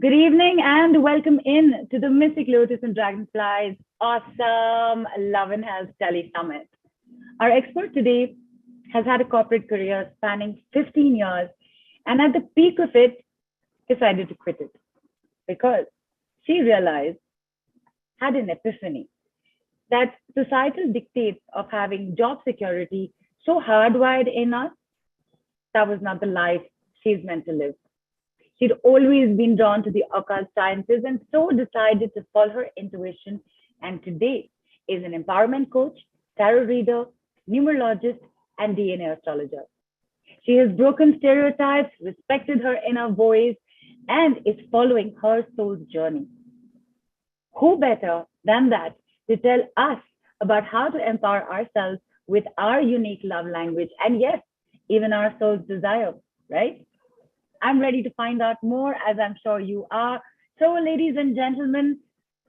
Good evening and welcome in to the Mystic Lotus and Dragonflies awesome Love and Health Tele Summit. Our expert today has had a corporate career spanning 15 years and at the peak of it decided to quit it because she realized, had an epiphany, that societal dictates of having job security so hardwired in us, that was not the life she's meant to live. She'd always been drawn to the occult sciences and so decided to follow her intuition. And today is an empowerment coach, tarot reader, numerologist, and DNA astrologer. She has broken stereotypes, respected her inner voice, and is following her soul's journey. Who better than that to tell us about how to empower ourselves with our unique love language and, yes, even our soul's desire, right? I'm ready to find out more, as I'm sure you are. So, ladies and gentlemen,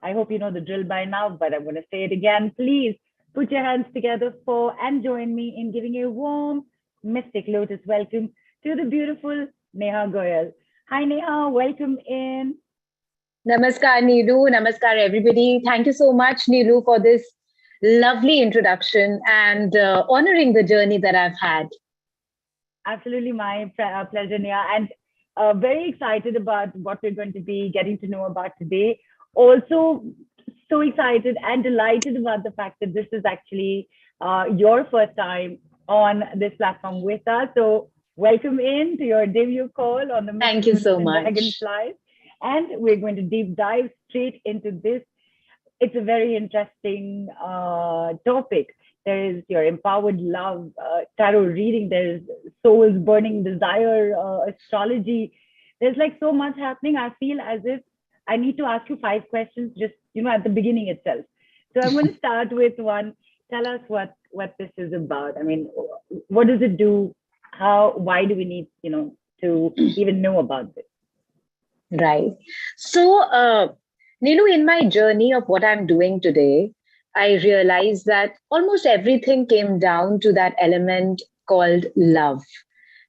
I hope you know the drill by now, but I'm going to say it again. Please put your hands together for and join me in giving a warm Mystic Lotus welcome to the beautiful Nehaa Goyal. Hi, Neha. Welcome in. Namaskar, Neelu. Namaskar, everybody. Thank you so much, Neelu, for this lovely introduction and honoring the journey that I've had. Absolutely my pleasure, Neha. And very excited about what we're going to be getting to know about today. Also, so excited and delighted about the fact that this is actually your first time on this platform with us. So, welcome in to your debut call on the Thank you so much. Dragonflies. And we're going to deep dive straight into this. It's a very interesting topic. There is your empowered love, tarot reading, there's soul's burning desire, astrology. There's like so much happening. I feel as if I need to ask you 5 questions just, at the beginning itself. So I'm going to start with one. Tell us what this is about. I mean, what does it do? Why do we need, to even know about this? Right. So, Neelu, in my journey of what I'm doing today, I realized that almost everything came down to that element called love.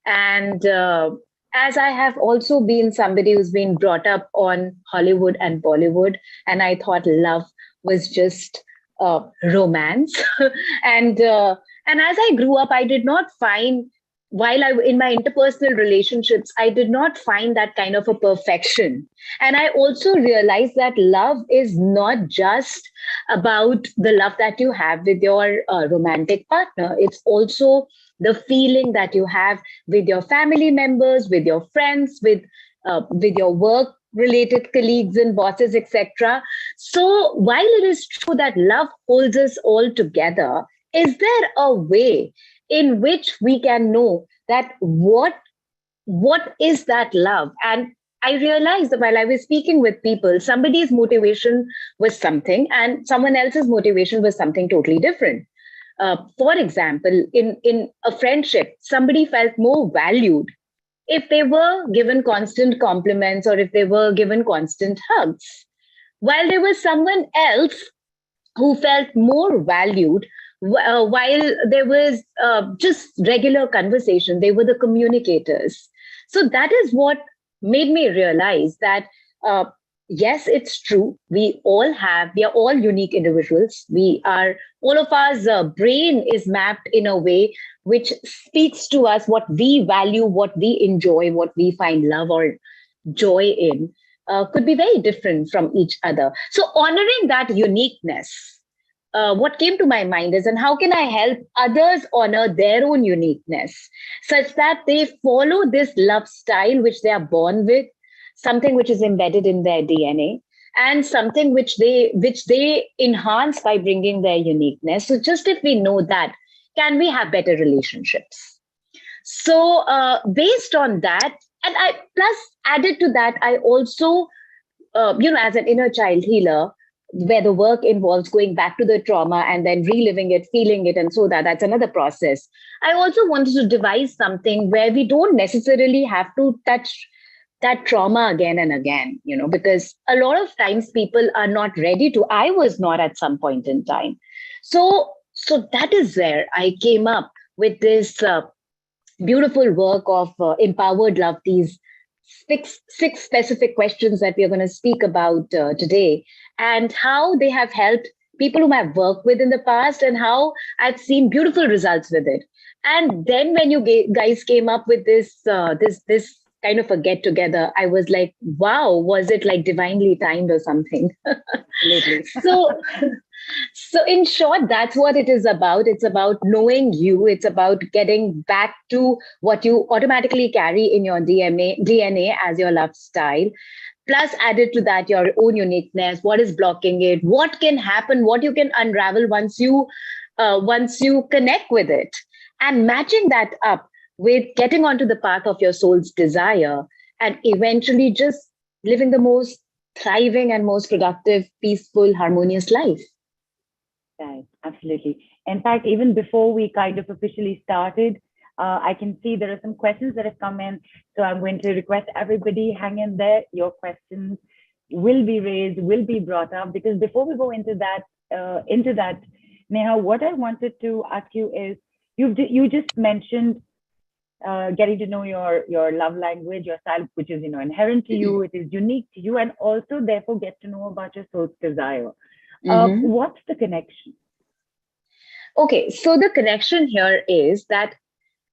And as I have also been somebody who's been brought up on Hollywood and Bollywood, and I thought love was just romance. And as I grew up, I did not find, in my interpersonal relationships, I did not find that kind of a perfection. And I also realized that love is not just about the love that you have with your romantic partner. It's also the feeling that you have with your family members, with your friends, with your work related colleagues and bosses, etc. So while it is true that love holds us all together, is there a way in which we can know that what is that love? And I realized that while I was speaking with people, somebody's motivation was something and someone else's motivation was something totally different. For example, in a friendship, somebody felt more valued if they were given constant compliments or if they were given constant hugs, while there was someone else who felt more valued while there was just regular conversation. They were the communicators. So that is what made me realize that, yes, it's true. We are all unique individuals. All of our brain is mapped in a way which speaks to us what we value, what we enjoy, what we find love or joy in, could be very different from each other. So honoring that uniqueness, what came to my mind is, and how can I help others honor their own uniqueness such that they follow this love style which they are born with, something which is embedded in their DNA, and something which they enhance by bringing their uniqueness. So just if we know that, can we have better relationships? So based on that, and I plus added to that, I also, as an inner child healer, where the work involves going back to the trauma and then reliving it, feeling it, and so that's another process. I also wanted to devise something where we don't necessarily have to touch that trauma again and again, because a lot of times people are not ready to. I was not at some point in time. So that is where I came up with this beautiful work of empowered love, these six specific questions that we are going to speak about today, and how they have helped people whom I've worked with in the past, and how I've seen beautiful results with it. And then when you guys came up with this kind of a get together, I was like, wow, was it like divinely timed or something? Absolutely. So so, in short, that's what it is about. It's about knowing you. It's about getting back to what you automatically carry in your DNA as your love style. Plus, added to that, your own uniqueness. What is blocking it? What can happen? What you can unravel once you connect with it, and matching that up with getting onto the path of your soul's desire, and eventually just living the most thriving and most productive, peaceful, harmonious life. Right, absolutely. In fact, even before we kind of officially started, I can see there are some questions that have come in. So I'm going to request everybody hang in there. Your questions will be raised, will be brought up. Because before we go into that, Neha, what I wanted to ask you is, you just mentioned getting to know your love language, your style, which is inherent to you, it is unique to you, and also therefore get to know about your soul's desire. Mhm. What's the connection? Okay, so the connection here is that,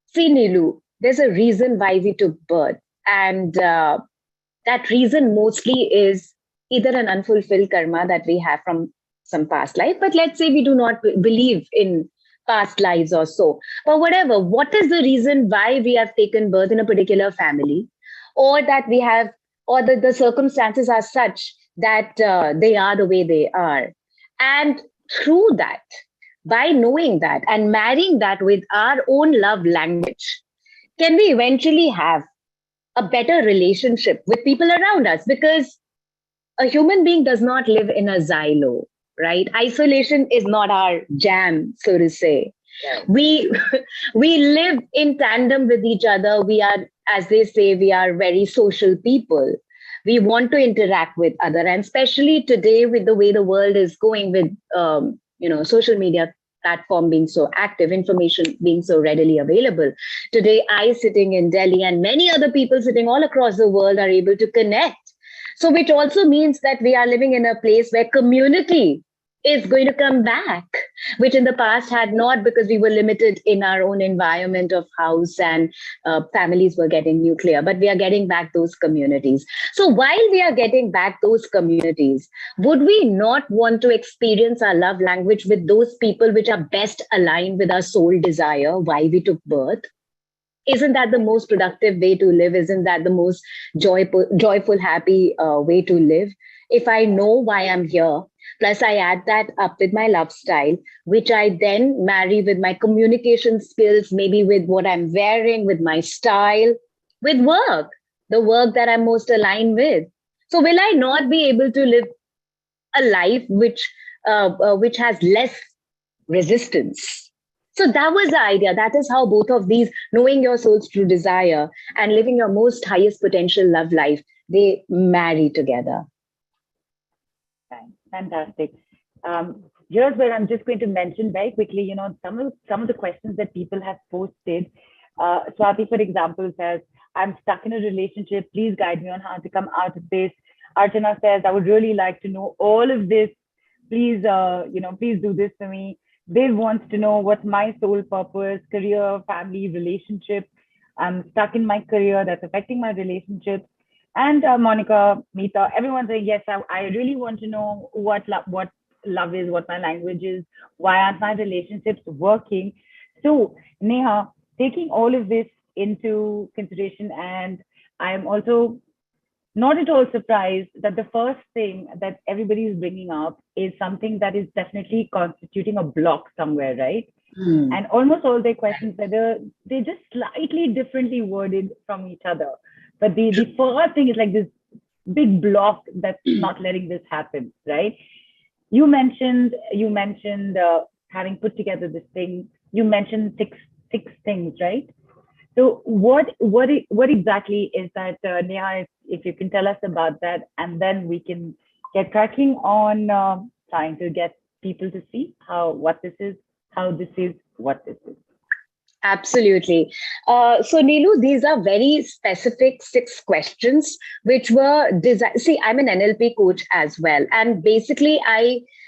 see, Nilu, there's a reason why we took birth. And that reason mostly is either an unfulfilled karma that we have from some past life, but let's say we do not believe in past lives or so. But whatever, what is the reason why we have taken birth in a particular family, or that we have, or the circumstances are such that they are the way they are? And through that, by knowing that and marrying that with our own love language, can we eventually have a better relationship with people around us? Because a human being does not live in a silo, right? Isolation is not our jam, so to say. Right. We we live in tandem with each other. We are, as they say, we are very social people. We want to interact with other, and especially today with the way the world is going, with social media platform being so active, information being so readily available. Today, I sitting in Delhi and many other people sitting all across the world are able to connect. So, which also means that we are living in a place where community is going to come back, which in the past had not, because we were limited in our own environment of house, and families were getting nuclear. But we are getting back those communities. So while we are getting back those communities, would we not want to experience our love language with those people which are best aligned with our soul desire, why we took birth? Isn't that the most productive way to live? Isn't that the most joyful, happy way to live? If I know why I'm here, plus I add that up with my love style, which I then marry with my communication skills, maybe with what I'm wearing, with my style, with work, the work that I'm most aligned with. So will I not be able to live a life which has less resistance? So that was the idea. That is how both of these, knowing your soul's true desire and living your most highest potential love life, they marry together. Right. Fantastic. Here's where I'm just going to mention very quickly, some of the questions that people have posted. Swati, for example, says, "I'm stuck in a relationship. Please guide me on how to come out of this." Archana says, "I would really like to know all of this. Please, please do this for me." Dave wants to know what's my soul purpose, career, family, relationship. I'm stuck in my career that's affecting my relationships. And Monica, Meeta, everyone's saying, yes, I really want to know what love is, what my language is, why aren't my relationships working? So, Neha, taking all of this into consideration, and I'm also not at all surprised that the first thing that everybody is bringing up is something that is definitely constituting a block somewhere, right? Hmm. And almost all their questions, whether they're just slightly differently worded from each other. But the first thing is like this big block that's not letting this happen, right? You mentioned having put together this thing. You mentioned six things, right? So what exactly is that, Neha? If you can tell us about that, and then we can get cracking on trying to get people to see how this is what this is. Absolutely. So, Neelu, these are very specific 6 questions which were designed. See, I'm an NLP coach as well, and basically,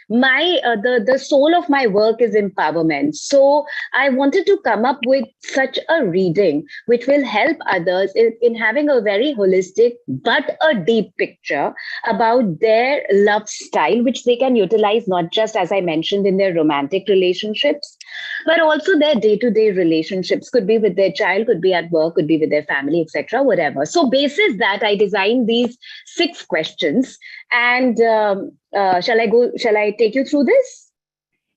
the soul of my work is empowerment. So, I wanted to come up with such a reading which will help others in having a very holistic but a deep picture about their love style, which they can utilize not just, as I mentioned, in their romantic relationships, but also their day-to-day relationships. Could be with their child, could be at work, could be with their family, etc., whatever. So basis that, I designed these 6 questions. And shall I take you through this?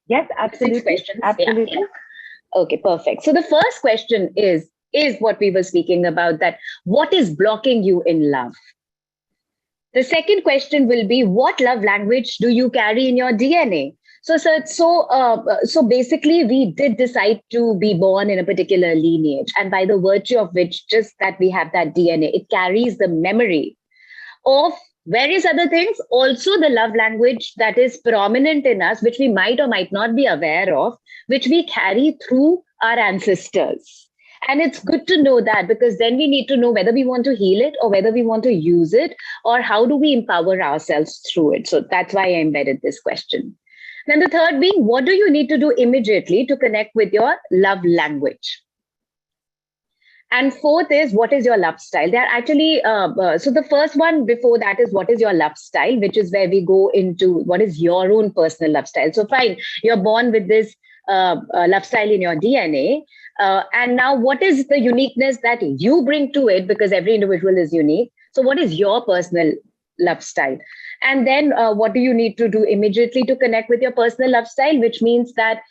Yes, The six absolutely. questions yeah, Absolutely. yeah. Okay, perfect. So the first question is what we were speaking about, that what is blocking you in love? The second question will be, what love language do you carry in your DNA? So basically, we did decide to be born in a particular lineage, and by the virtue of which, just that we have that DNA, it carries the memory of various other things. Also, the love language that is prominent in us, which we might or might not be aware of, which we carry through our ancestors. And it's good to know that, because then we need to know whether we want to heal it or whether we want to use it, or how do we empower ourselves through it. So that's why I embedded this question. Then the third being, what do you need to do immediately to connect with your love language? And fourth is, what is your love style? They're actually, so the first one before that is, what is your love style, which is where we go into what is your own personal love style. So fine, you're born with this love style in your DNA. And now what is the uniqueness that you bring to it? Because every individual is unique. So what is your personal love style? And then what do you need to do immediately to connect with your personal love style, which means that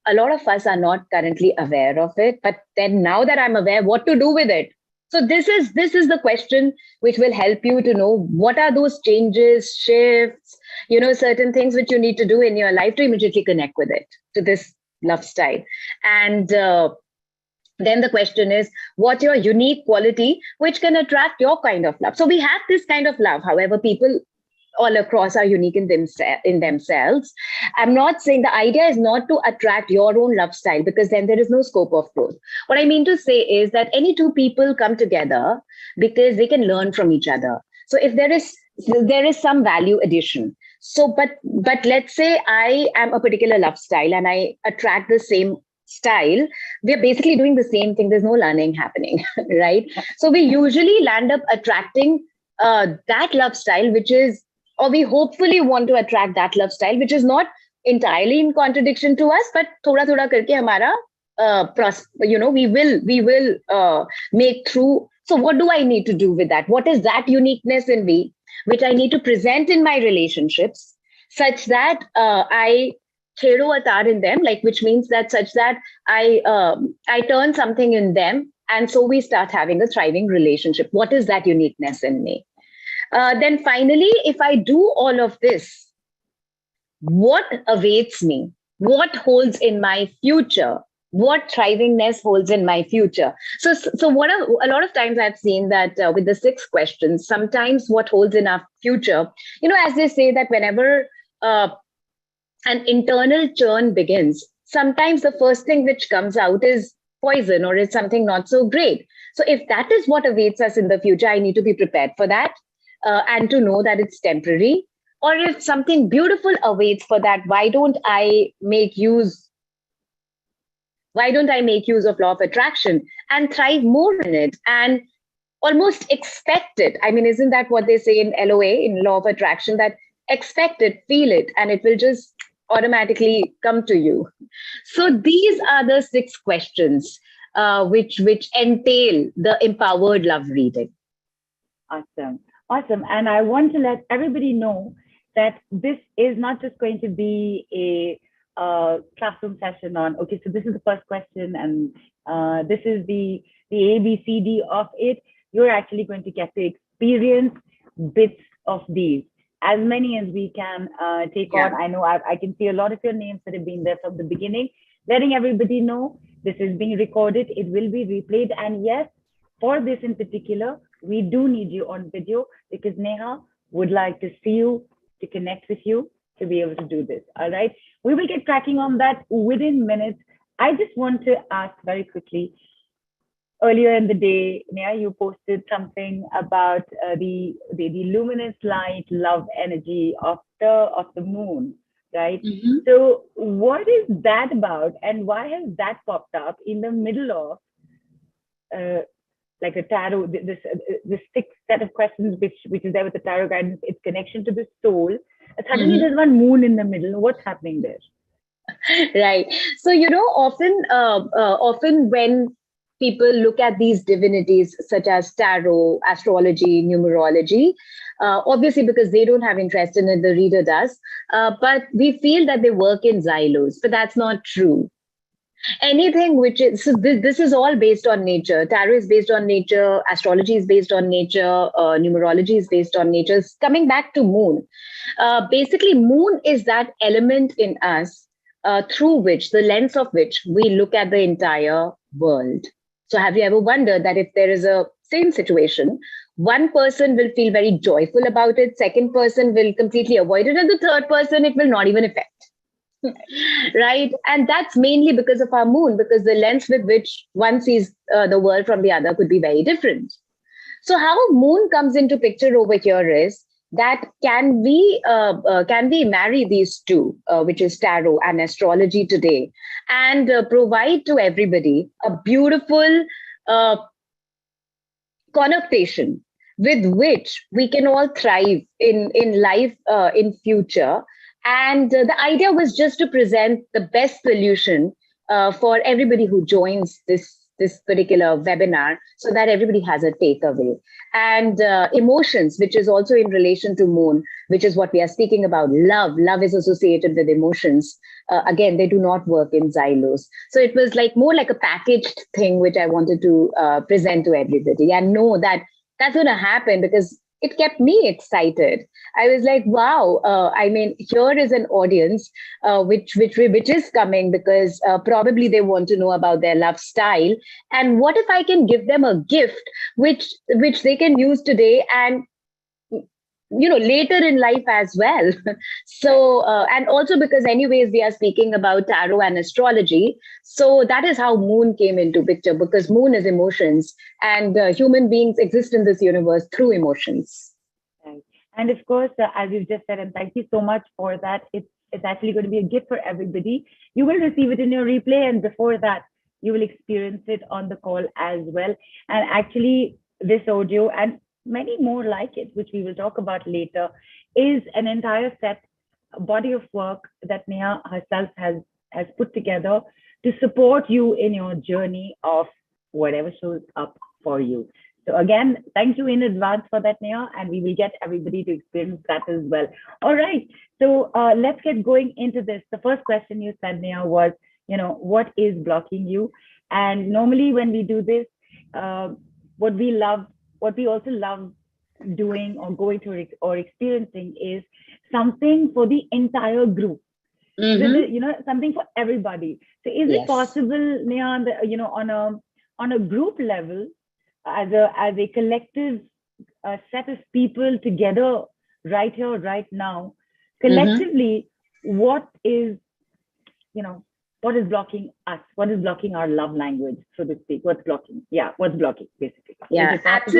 a lot of us are not currently aware of it, but then now that I'm aware, what to do with it? So this is the question which will help you to know what are those changes, shifts, certain things which you need to do in your life to immediately connect with it, to this love style. And then the question is, what's your unique quality which can attract your kind of love? So we have this kind of love, however, people all across are unique in themselves. I'm not saying, the idea is not to attract your own love style, because then there is no scope of growth. What I mean to say is that any two people come together because they can learn from each other. So if there is some value addition. So but let's say I am a particular love style and I attract the same style, we're basically doing the same thing. There's no learning happening, right? So we usually land up attracting that love style, which is, or we hopefully want to attract that love style, which is not entirely in contradiction to us, but thoda thoda karke hamara, we will make through. So what do I need to do with that? What is that uniqueness in me, which I need to present in my relationships, such that I khero atar in them, like, which means that such that I turn something in them, and so we start having a thriving relationship. What is that uniqueness in me? Then finally, if I do all of this, what awaits me? What holds in my future? What thrivingness holds in my future? So what a lot of times I've seen that with the 6 questions, sometimes what holds in our future, as they say that whenever an internal churn begins, sometimes the first thing which comes out is poison, or is something not so great. So if that is what awaits us in the future, I need to be prepared for that, and to know that it's temporary. Or if something beautiful awaits for that, why don't I make use of law of attraction and thrive more in it, and almost expect it? I mean, isn't that what they say in LOA, in law of attraction, that expect it, feel it, and it will just automatically come to you? So these are the 6 questions which entail the empowered love reading. Awesome. Awesome. And I want to let everybody know that this is not just going to be a classroom session on, okay, so this is the first question, and this is the ABCD of it. You're actually going to get to experience bits of these, as many as we can take on. I know I can see a lot of your names that have been there from the beginning, letting everybody know this is being recorded. It will be replayed. And yes, for this in particular, we do need you on video, because Neha would like to see you, to connect with you, to be able to do this. All right. We will get cracking on that within minutes. I just want to ask very quickly. Earlier in the day, Neha, you posted something about the luminous light, love energy of the moon, right? Mhm. So, what is that about, and why has that popped up in the middle of uh, like a tarot? This sixth set of questions, which is there with the tarot guidance, its connection to the soul. Suddenly, Mhm. there's one moon in the middle. What's happening there? Right. So, often when people look at these divinities such as tarot, astrology, numerology, obviously because they don't have interest in it, the reader does. But we feel that they work in silos, but that's not true. Anything which is, so this is all based on nature. Tarot is based on nature, astrology is based on nature, numerology is based on nature. Coming back to moon, basically moon is that element in us through which, the lens of which we look at the entire world. So have you ever wondered that if there is a same situation, one person will feel very joyful about it, second person will completely avoid it, and the third person it will not even affect. Right, and that's mainly because of our moon, because the lens with which one sees the world from the other could be very different. So how moon comes into picture over here is that can we marry these two, which is tarot and astrology today, and provide to everybody a beautiful uh, connotation with which we can all thrive in life in future. And the idea was just to present the best solution for everybody who joins this particular webinar, so that everybody has a takeaway. And emotions, which is also in relation to moon, which is what we are speaking about. Love is associated with emotions. Again, they do not work in silos. So it was like more like a packaged thing, which I wanted to present to everybody, and know that that's going to happen because it kept me excited. I was like, wow, I mean, here is an audience which is coming because probably they want to know about their love style. And what if I can give them a gift which they can use today and later in life as well. Right. So and also because anyways we are speaking about tarot and astrology, so that is how moon came into picture, because moon is emotions, and human beings exist in this universe through emotions. Right. And of course, as you've just said, and thank you so much for that. It's actually going to be a gift for everybody. You will receive it in your replay, and before that, you will experience it on the call as well. And actually, this audio and many more like it, which we will talk about later, is an entire set body of work that Neha herself has put together to support you in your journey of whatever shows up for you. So again, thank you in advance for that, Neha, and we will get everybody to experience that as well. All right, so let's get going into this. The first question you said, Neha, was, what is blocking you? And normally when we do this, uh, what we love, what we also love doing or going through or experiencing is something for the entire group. So Mm-hmm. something for everybody. So is it Yes. possible, Neha, on a group level, as a collective set of people together right here, right now, Mm-hmm. collectively, what is, you know, what is blocking us? What is blocking our love language, so to speak? What's blocking? Yeah, what's blocking, basically. Is Yeah, it possible?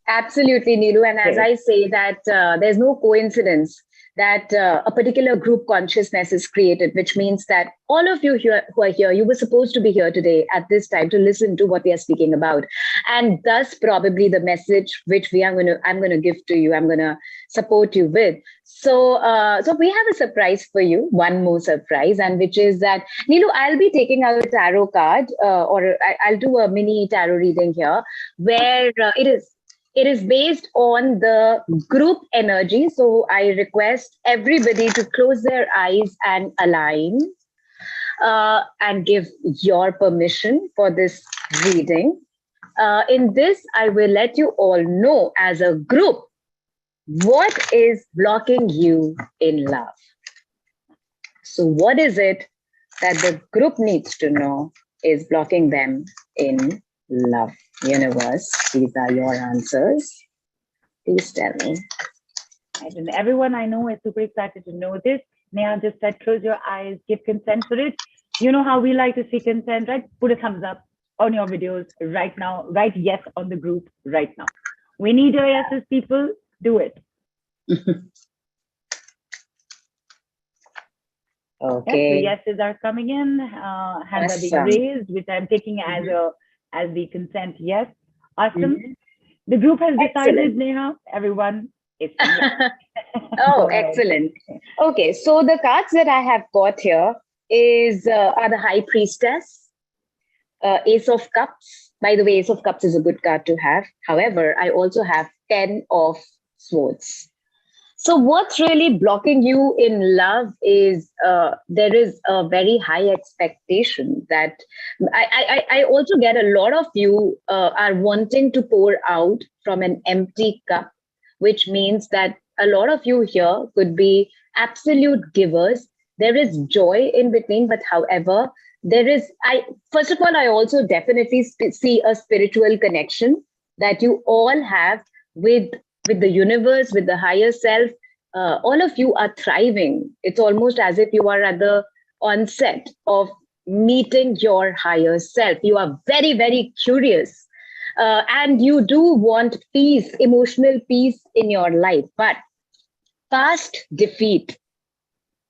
absolutely, Nilu. And as Great. I say that there's no coincidence that a particular group consciousness is created, which means that all of you here who are here, you were supposed to be here today at this time to listen to what we are speaking about. And thus probably the message which I'm going to give to you, I'm going to support you with. So, so we have a surprise for you, one more surprise, and which is that, Nilu, I'll be taking out a tarot card, or I'll do a mini tarot reading here, where it is based on the group energy. So I request everybody to close their eyes and align, and give your permission for this reading. In this, I will let you all know as a group what is blocking you in love. So, what is it that the group needs to know is blocking them in love? Universe, these are your answers. Please tell me. And everyone I know is super excited to know this. Neha just said, close your eyes, give consent for it. You know how we like to see consent, right? Put a thumbs up on your videos right now. Write yes on the group right now. We need your yeses, people. Do it. Yes, the Okay. yeses are coming in. Hands are being Awesome. raised, which I'm taking Mhm. as the consent. Yes, awesome. Mhm. The group has Excellent. decided, Neha. Everyone is saying yes. Oh, Go ahead. excellent. Okay, so the cards that I have got here is are the High Priestess, Ace of Cups. By the way, Ace of Cups is a good card to have. However, I also have 10 of Swords. So, what's really blocking you in love is there is a very high expectation that I also get a lot of you are wanting to pour out from an empty cup, which means that a lot of you here could be absolute givers. There is joy in between, but however, there is, first of all, I also definitely see a spiritual connection that you all have with with the universe, with the higher self. All of you are thriving. It's almost as if you are at the onset of meeting your higher self. You are very, very curious. And you do want peace, emotional peace in your life. But past defeat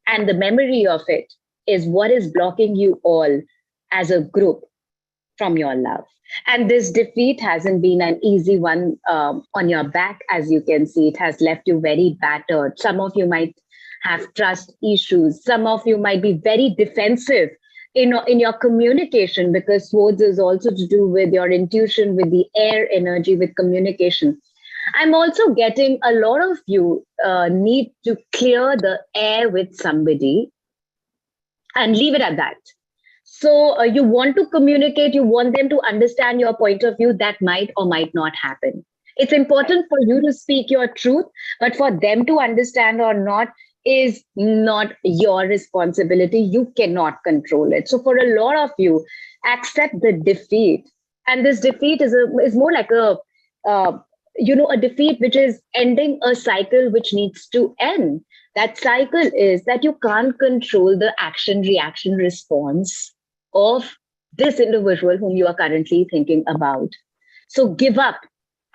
and the memory of it is what is blocking you all as a group from your love. And this defeat hasn't been an easy one on your back, as you can see. It has left you very battered. Some of you might have trust issues. Some of you might be very defensive in your communication, because swords is also to do with your intuition, with the air energy, with communication. I'm also getting a lot of you need to clear the air with somebody and leave it at that. So you want to communicate, you want them to understand your point of view, that might or might not happen. It's important for you to speak your truth, but for them to understand or not is not your responsibility. You cannot control it. So for a lot of you, accept the defeat. And this defeat is more like uh, a defeat which is ending a cycle which needs to end. That cycle is that you can't control the action reaction response of this individual whom you are currently thinking about. So give up.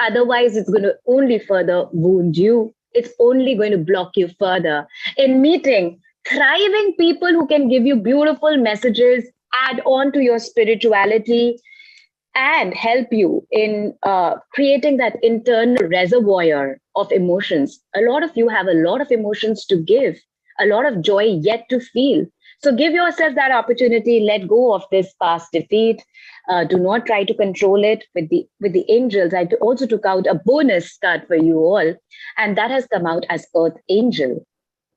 Otherwise, it's going to only further wound you. It's only going to block you further. In meeting thriving people who can give you beautiful messages, add on to your spirituality, and help you in creating that internal reservoir of emotions. A lot of you have a lot of emotions to give, a lot of joy yet to feel. So give yourself that opportunity. Let go of this past defeat. Do not try to control it. With the angels, I also took out a bonus card for you all, and that has come out as Earth Angel.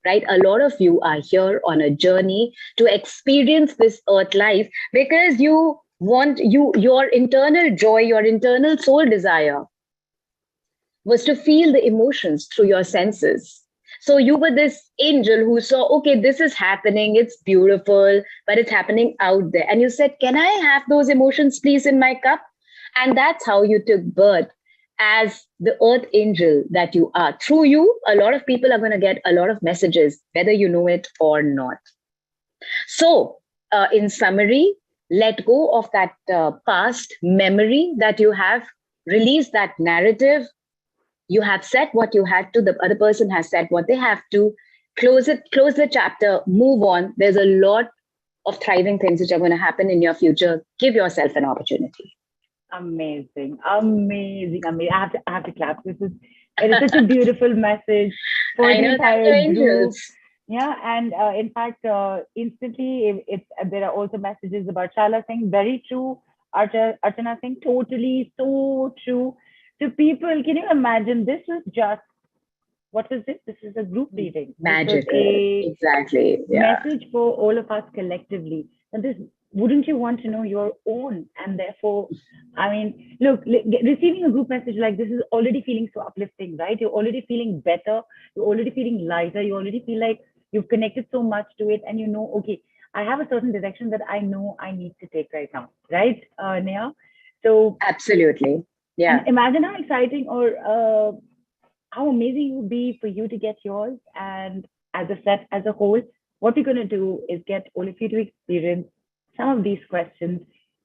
Right, a lot of you are here on a journey to experience this earth life because you want your internal joy, your internal soul desire was to feel the emotions through your senses. So you were this angel who saw, okay, this is happening, it's beautiful, but it's happening out there, and you said, can I have those emotions please in my cup? And that's how you took birth as the earth angel that you are. Through you, a lot of people are going to get a lot of messages, whether you know it or not. So, in summary, let go of that past memory that you have, release that narrative. You have said what you had to, the other person has said what they have to. Close it, close the chapter, move on. There's a lot of thriving things which are going to happen in your future. Give yourself an opportunity. Amazing, amazing, amazing. I have to clap. It is such a beautiful message for I the know. Thank you, entire group. angels. Yeah, and in fact, instantly, there are also messages about Shala Singh. Very true. Archana Singh, totally so true. To people, can you imagine? This was just what was this? This is a group reading. This was Magical. a Exactly. Yeah. message for all of us collectively. And this, wouldn't you want to know your own? And therefore, I mean, look, receiving a group message like this is already feeling so uplifting, right? You're already feeling better. You're already feeling lighter. You already feel like you've connected so much to it, and you know, okay, I have a certain direction that I know I need to take right now, right, Neha? So, Absolutely. and Yeah. imagine how exciting or how amazing it would be for you to get yours. And as a set, as a whole, what we're going to do is get all of you to experience some of these questions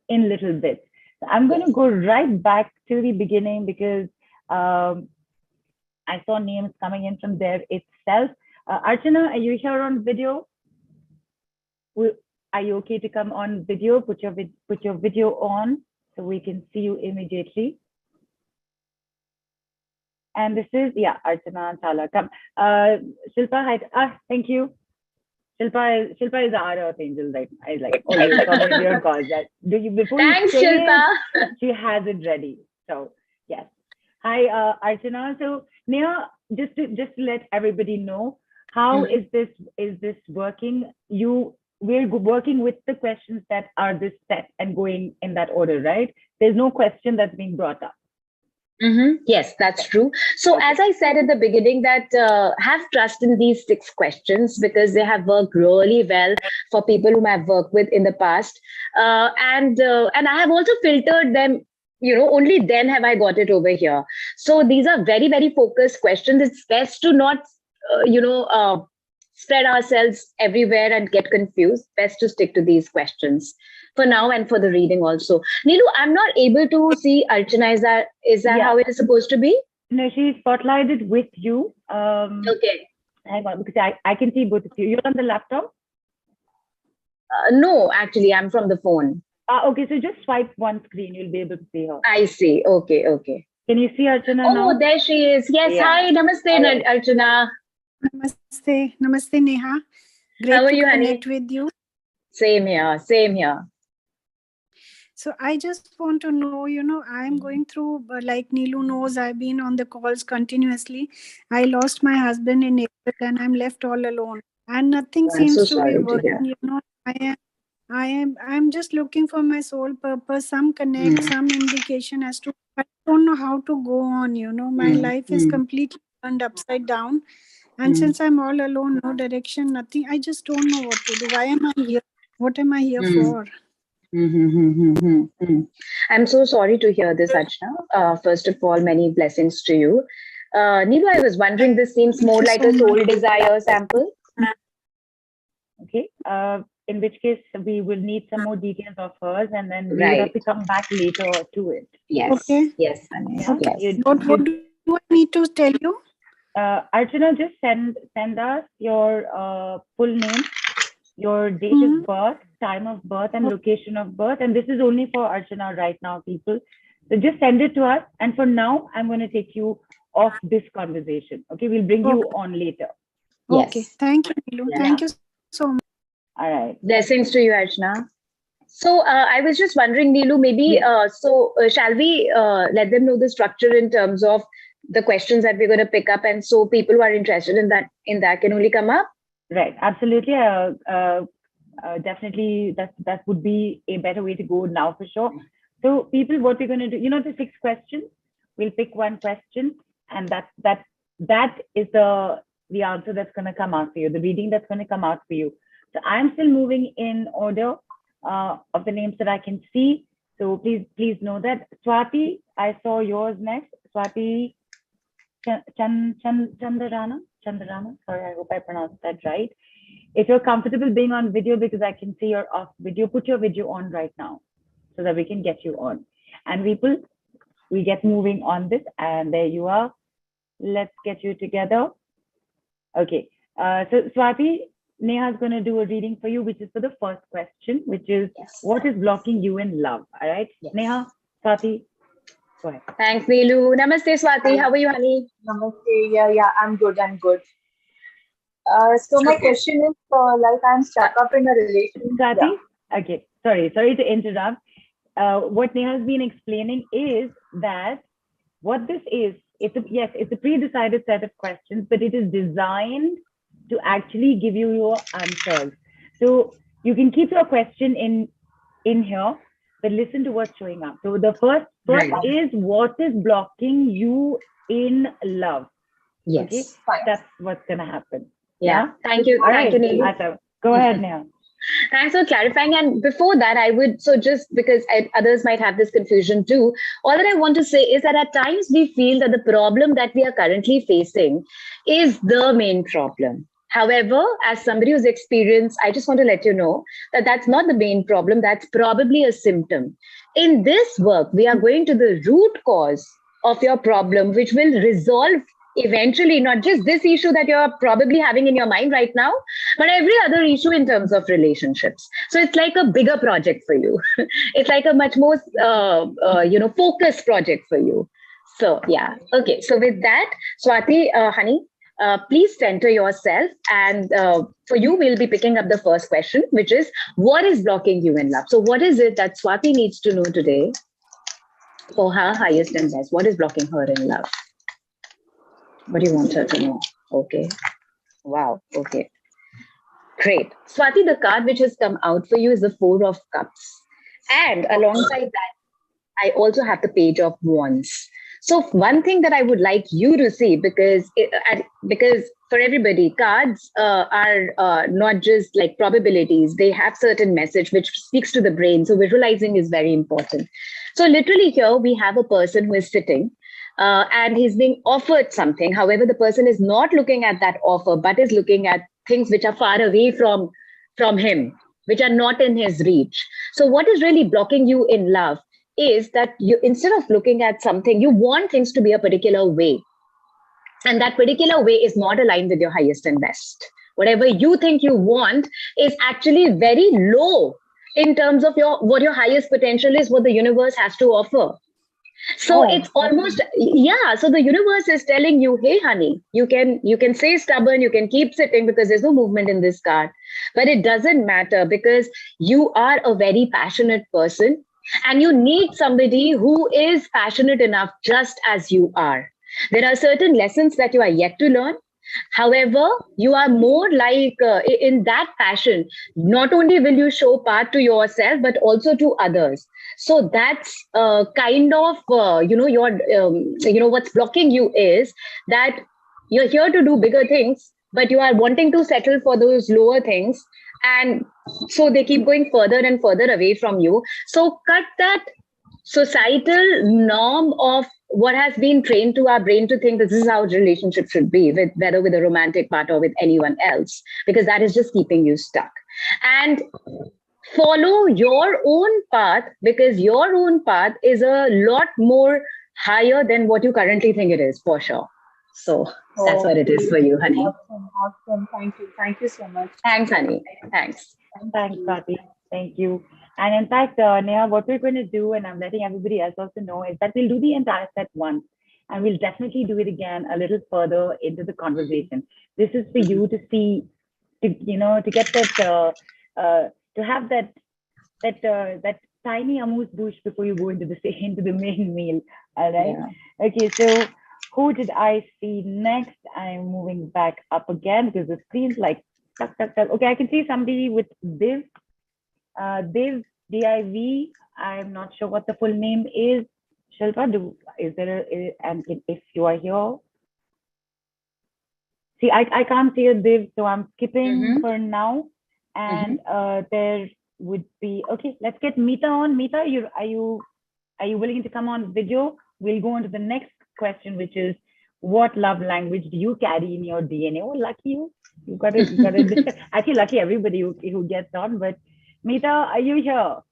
in little bits. So I'm going to go right back to the beginning because I saw names coming in from there itself. Archana, are you here on video? Are you okay to come on video? Put your video on so we can see you immediately. And this is, yeah, Archana and Tala. Come. Shilpa, hi. Thank you. Shilpa is our earth angel, right? I like, oh, you're coming your calls. Before Thanks, you say Shilpa. she has it ready. So, yes. Hi, Archana. So, Neha, just to let everybody know, how is this working? We're working with the questions that are this set and going in that order, right? There's no question that's being brought up. Yes, that's true. So as I said at the beginning, that have trust in these 6 questions because they have worked really well for people whom I've worked with in the past. And I have also filtered them, only then have I got it over here. So these are very, very focused questions. It's best to not, spread ourselves everywhere and get confused. Best to stick to these questions for now and for the reading also. Nilu, I'm not able to see Archana. Is that how it is supposed to be? No, she's spotlighted with you. Okay. Hang on, because I can see both of you. You're on the laptop? No, actually, I'm from the phone. Okay, so just swipe one screen. You'll be able to see her. I see. Okay. Can you see Archana now? Oh, there she is. Yes. Yeah. Hi. Namaste, Archana. Namaste, Neha. Great How are to you, connect honey? with you. Same here. So I just want to know, I'm going through, like Neelu knows, I've been on the calls continuously. I lost my husband in April and I'm left all alone. And nothing seems to be working, I'm just looking for my sole purpose, some connect, some indication as to, I don't know how to go on, my life is completely turned upside down. And since I'm all alone, no direction, nothing, I just don't know what to do. Why am I here? What am I here for? I'm so sorry to hear this, Archana. First of all, many blessings to you. Neelu, I was wondering, this seems more like a soul desire sample. Okay. In which case, we will need some more details of hers and then we will have to come back later to it. Yes. Okay. Yes. What do I need to tell you? Archana, just send us your full name, your date of birth, time of birth, and location of birth. And this is only for Archana right now, people. So just send it to us. And for now, I'm going to take you off this conversation. Okay, we'll bring you on later. Yes. Okay, thank you, Neelu. Yeah. Thank you so much. All right. Blessings to you, Archana. So I was just wondering, Neelu, maybe, shall we let them know the structure in terms of the questions that we're going to pick up, and so people who are interested in that can only come up? Right, absolutely. Definitely, that would be a better way to go now for sure. So people, what we're going to do, the 6 questions, we'll pick one question, and that is the answer that's going to come out for you, the reading that's going to come out for you. So I'm still moving in order of the names that I can see. So please know that. Swati, I saw yours next. Swati Chandarana. Sorry, I hope I pronounced that right. If you're comfortable being on video, because I can see you're off video, put your video on right now so that we can get you on. And people, we get moving on this. And there you are. Let's get you together. Okay. So Swati, Neha is going to do a reading for you, which is for the first question, which is what is blocking you in love? All right. Yes. Neha, Swati, go ahead. Thanks, Neelu. Namaste, Swati. How are you, honey? Namaste. Yeah, I'm good. So my question is, like I'm stuck up in a relationship. Swati, okay. Sorry to interrupt. What Neha has been explaining is that what this is, it's a pre-decided set of questions, but it is designed to actually give you your answers. So you can keep your question in here, but listen to what's showing up. So the first is what is blocking you in love? Yes. Okay, fine. That's what's gonna happen. Yeah. Thank you. Thank you, Neelu. Awesome. Go ahead now. Thanks for clarifying. And before that, I would, so just because others might have this confusion too, all that I want to say is that at times we feel that the problem that we are currently facing is the main problem. However, as somebody who's experienced, I just want to let you know that that's not the main problem. That's probably a symptom. In this work, we are going to the root cause of your problem, which will resolve eventually not just this issue that you're probably having in your mind right now, but every other issue in terms of relationships. So it's like a bigger project for you. It's like a much more, focused project for you. So, yeah. Okay. So with that, Swati, honey, please center yourself. And for you, we'll be picking up the first question, which is, what is blocking you in love? So what is it that Swati needs to know today for her highest and best? What is blocking her in love? What do you want her to know? Okay. Wow. Okay. Great. Swati, the card which has come out for you is the Four of Cups. And alongside that, I also have the Page of Wands. So one thing that I would like you to see, because for everybody, cards are not just like probabilities. They have certain message which speaks to the brain. So visualizing is very important. So literally here we have a person who is sitting and he's being offered something. However, the person is not looking at that offer, but is looking at things which are far away from him, which are not in his reach. So what is really blocking you in love is that you, instead of looking at something, you want things to be a particular way. And that particular way is not aligned with your highest and best. Whatever you think you want is actually very low in terms of what your highest potential is, what the universe has to offer. So it's almost, yeah. So the universe is telling you, hey, honey, you can stay stubborn, you can keep sitting because there's no movement in this card. But it doesn't matter because you are a very passionate person and you need somebody who is passionate enough just as you are. There are certain lessons that you are yet to learn. However, you are more like in that passion, not only will you show part to yourself, but also to others. So that's kind of, what's blocking you is that you're here to do bigger things, but you are wanting to settle for those lower things. And so they keep going further and further away from you. So cut that societal norm of what has been trained to our brain to think that this is how a relationship should be, whether with a romantic partner or with anyone else, because that is just keeping you stuck. And follow your own path, because your own path is a lot more higher than what you currently think it is, for sure. So that's what it is for you, honey. Awesome. Thank you so much. Thanks, honey. Thanks. Thanks, Swati. Thank you. And in fact, Neha, what we're going to do, and I'm letting everybody else also know, is that we'll do the entire set once, and we'll definitely do it again a little further into the conversation. This is for you to see, to get that, to have that tiny amuse bouche before you go into the main meal. All right. Yeah. Okay. So who did I see next? I'm moving back up again because the screen's like tuck. Okay, I can see somebody with Div. Div, D-I-V. I'm not sure what the full name is. Shilpa, is there and if you are here? See, I can't see a Div, so I'm skipping for now. And there would be, okay, let's get Meeta on. Meeta, are you willing to come on video? We'll go on to the next question, which is, what love language do you carry in your DNA? Oh, lucky you. You got it. Actually, lucky everybody who gets on, but Meeta, are you here?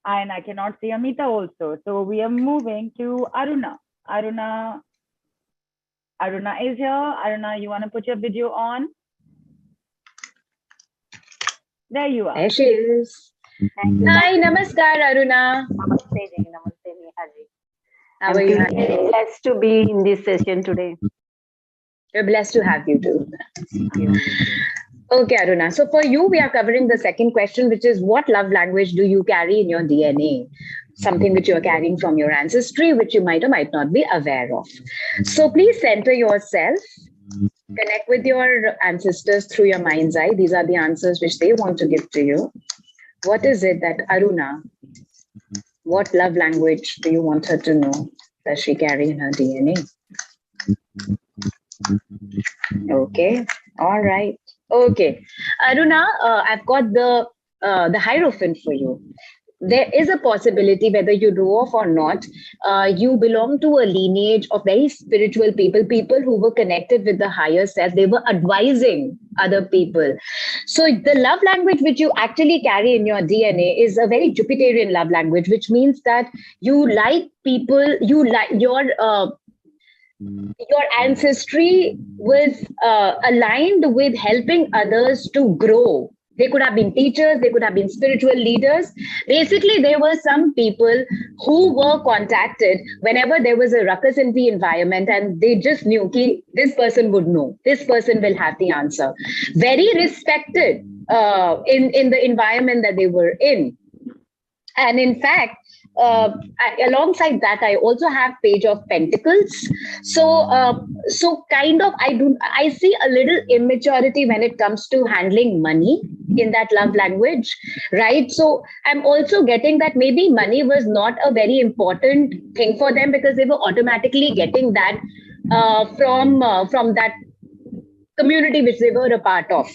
And I cannot see Amita also. So we are moving to Aruna. Aruna is here. Aruna, you want to put your video on? There you are. There she is. Hi, namaskar, Aruna. Namaste, Neha ji. How are you? Blessed to be in this session today. We're blessed to have you too. Okay, Aruna. So for you, we are covering the second question, which is, what love language do you carry in your DNA? Something which you're carrying from your ancestry, which you might or might not be aware of. So please center yourself, connect with your ancestors through your mind's eye. These are the answers which they want to give to you. What is it that Aruna, what love language do you want her to know that she carry in her DNA? Okay, all right. Okay, Aruna, I've got the Hierophant for you. there is a possibility, whether you know of or not, you belong to a lineage of very spiritual people, people who were connected with the higher self. They were advising other people. So the love language which you actually carry in your DNA is a very Jupiterian love language, which means that you like people, you like your ancestry was aligned with helping others to grow. They could have been teachers, they could have been spiritual leaders. Basically, there were some people who were contacted whenever there was a ruckus in the environment, and they just knew that this person would know, this person will have the answer. Very respected in the environment that they were in. And in fact, alongside that, I also have Page of Pentacles. So kind of, I see a little immaturity when it comes to handling money in that love language, right? So I'm also getting that maybe money was not a very important thing for them, because they were automatically getting that from that community which they were a part of.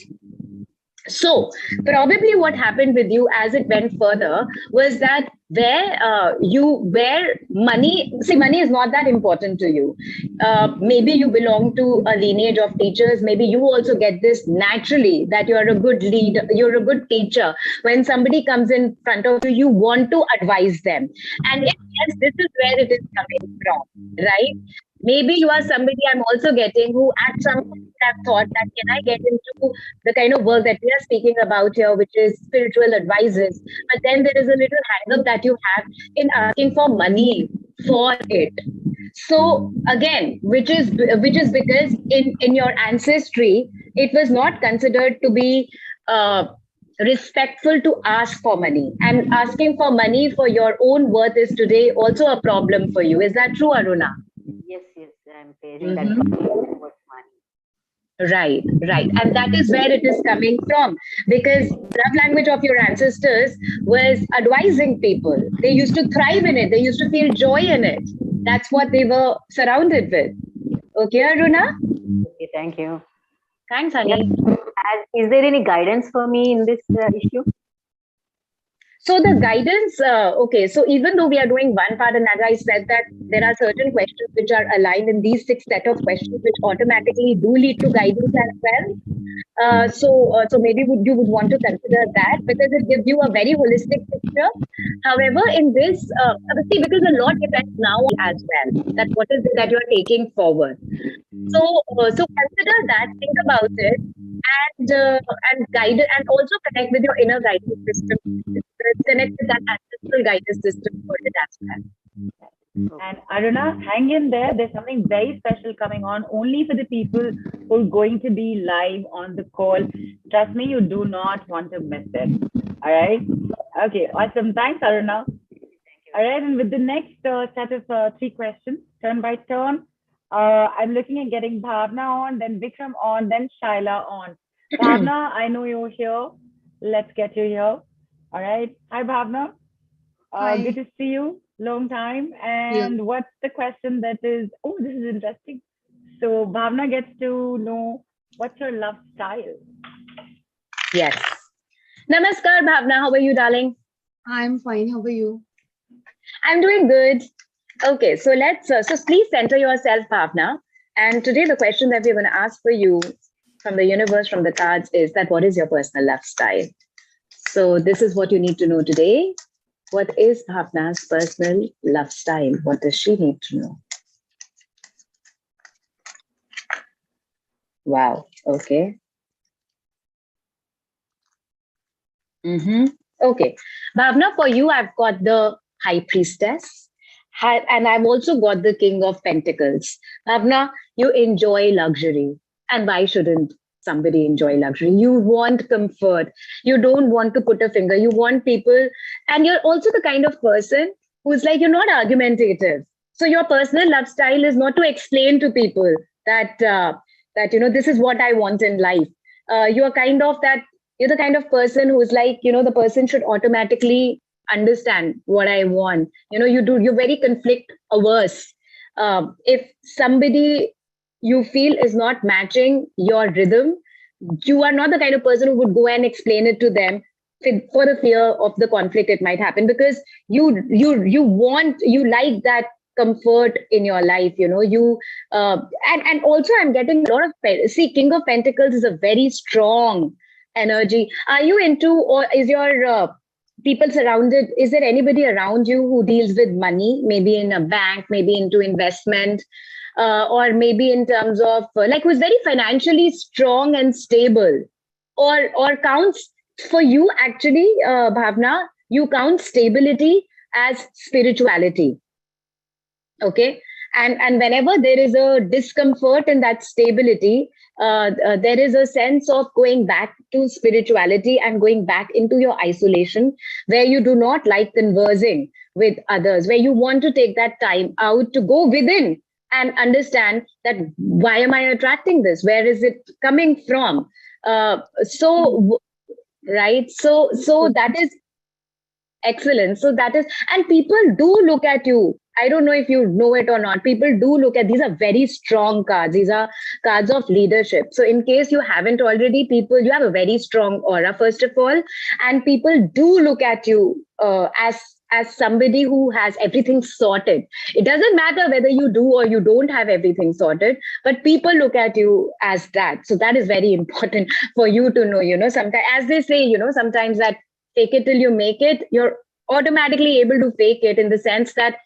So probably what happened with you as it went further was that where money is not that important to you. Maybe you belong to a lineage of teachers. Maybe you also get this naturally, that you're a good leader, you're a good teacher. When somebody comes in front of you, you want to advise them. And yes, this is where it is coming from, right? Maybe you are somebody, I'm also getting, who at some point have thought that, can I get into the kind of work that we are speaking about here, which is spiritual advisors? But then there is a little hang up that you have in asking for money for it. So again, which is because in your ancestry, it was not considered to be respectful to ask for money, and asking for money for your own worth is today also a problem for you. Is that true, Aruna? Yes, I'm facing that problem with money. Right. And that is where it is coming from, because love language of your ancestors was advising people. They used to thrive in it. They used to feel joy in it. That's what they were surrounded with. Okay, Aruna? Okay, thank you. Thanks, honey. Is there any guidance for me in this issue? So the guidance, okay, so even though we are doing one part, and as I said that there are certain questions which are aligned in these 6 set of questions, which automatically do lead to guidance as well. So maybe you would want to consider that, because it gives you a very holistic picture. However, in this, see, because a lot depends now as well, that what is it that you are taking forward. So consider that, think about it, and guide it, and also connect with your inner guidance system. Connect with that ancestral guidance system for it as well. And Aruna, hang in there. There's something very special coming on only for the people who are going to be live on the call. Trust me, you do not want to miss it. All right. Okay. Awesome. Thanks, Aruna. All right. And with the next set of 3 questions, turn by turn, I'm looking at getting Bhavna on, then Vikram on, then Shaila on. Bhavna, I know you're here. Let's get you here. All right. Hi, Bhavna. Hi. Good to see you. Long time. And what's the question that is, oh, this is interesting. So Bhavna gets to know, what's your love style? Yes. Namaskar, Bhavna. How are you, darling? I'm fine. How are you? I'm doing good. Okay, so let's, so please center yourself, Bhavna. And today the question that we're going to ask for you from the universe, from the cards, is that what is your personal love style? So this is what you need to know today. What is Bhavna's personal love style? What does she need to know? Wow. Okay. Okay. Bhavna, for you, I've got the High Priestess, and I've also got the King of Pentacles. Bhavna, you enjoy luxury. And why shouldn't somebody enjoy luxury? You want comfort. You don't want to put a finger. You want people. And you're also the kind of person who's like, you're not argumentative. So your personal love style is not to explain to people that, this is what I want in life. You're the kind of person who's like, the person should automatically understand what I want. You're very conflict averse. If somebody you feel is not matching your rhythm, you are not the kind of person who would go and explain it to them for the fear of the conflict it might happen, because you like that comfort in your life, you and also I'm getting a lot of see, King of Pentacles is a very strong energy. Are you into, or is your people surrounded, is there anybody around you who deals with money, maybe in a bank, maybe into investment, or maybe in terms of like who's very financially strong and stable, or counts for you actually, Bhavna, you count stability as spirituality. Okay. And whenever there is a discomfort in that stability, there is a sense of going back to spirituality and going back into your isolation, where you do not like conversing with others, where you want to take that time out to go within and understand that why am I attracting this? Where is it coming from? So right. So that is excellent. So that is, and people do look at you. I don't know if you know it or not. People do look at, these are very strong cards. These are cards of leadership. So in case you haven't already, people, you have a very strong aura, first of all, and people do look at you as somebody who has everything sorted. It doesn't matter whether you do or you don't have everything sorted, but people look at you as that. So that is very important for you to know, sometimes, as they say, sometimes that fake it till you make it, you're automatically able to fake it, in the sense that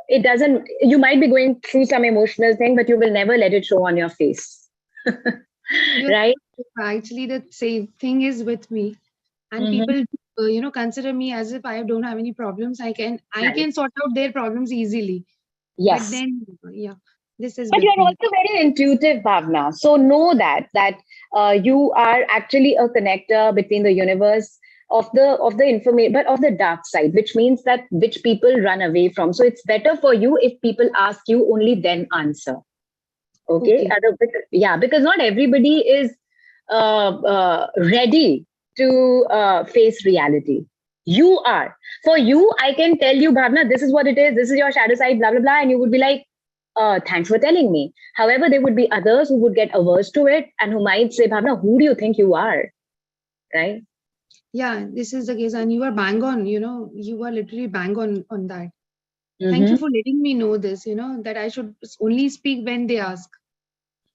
it doesn't, you might be going through some emotional thing, but you will never let it show on your face. Right? Actually, the same thing is with me, and people, consider me as if I don't have any problems. I can sort out their problems easily. Yes. But then, yeah, this is. But with you're me. also very intuitive, Bhavna. So know that you are actually a connector between the universe of the information, but of the dark side, which means that which people run away from. So it's better for you if people ask you, only then answer. Okay. Yeah, because not everybody is ready to face reality. You are. For you, I can tell you, Bhavna, this is what it is. This is your shadow side, blah, blah, blah. And you would be like, thanks for telling me. However, there would be others who would get averse to it and who might say, Bhavna, who do you think you are? Right? Yeah, this is the case. And you are bang on, you are literally bang on that. Thank you for letting me know this, that I should only speak when they ask.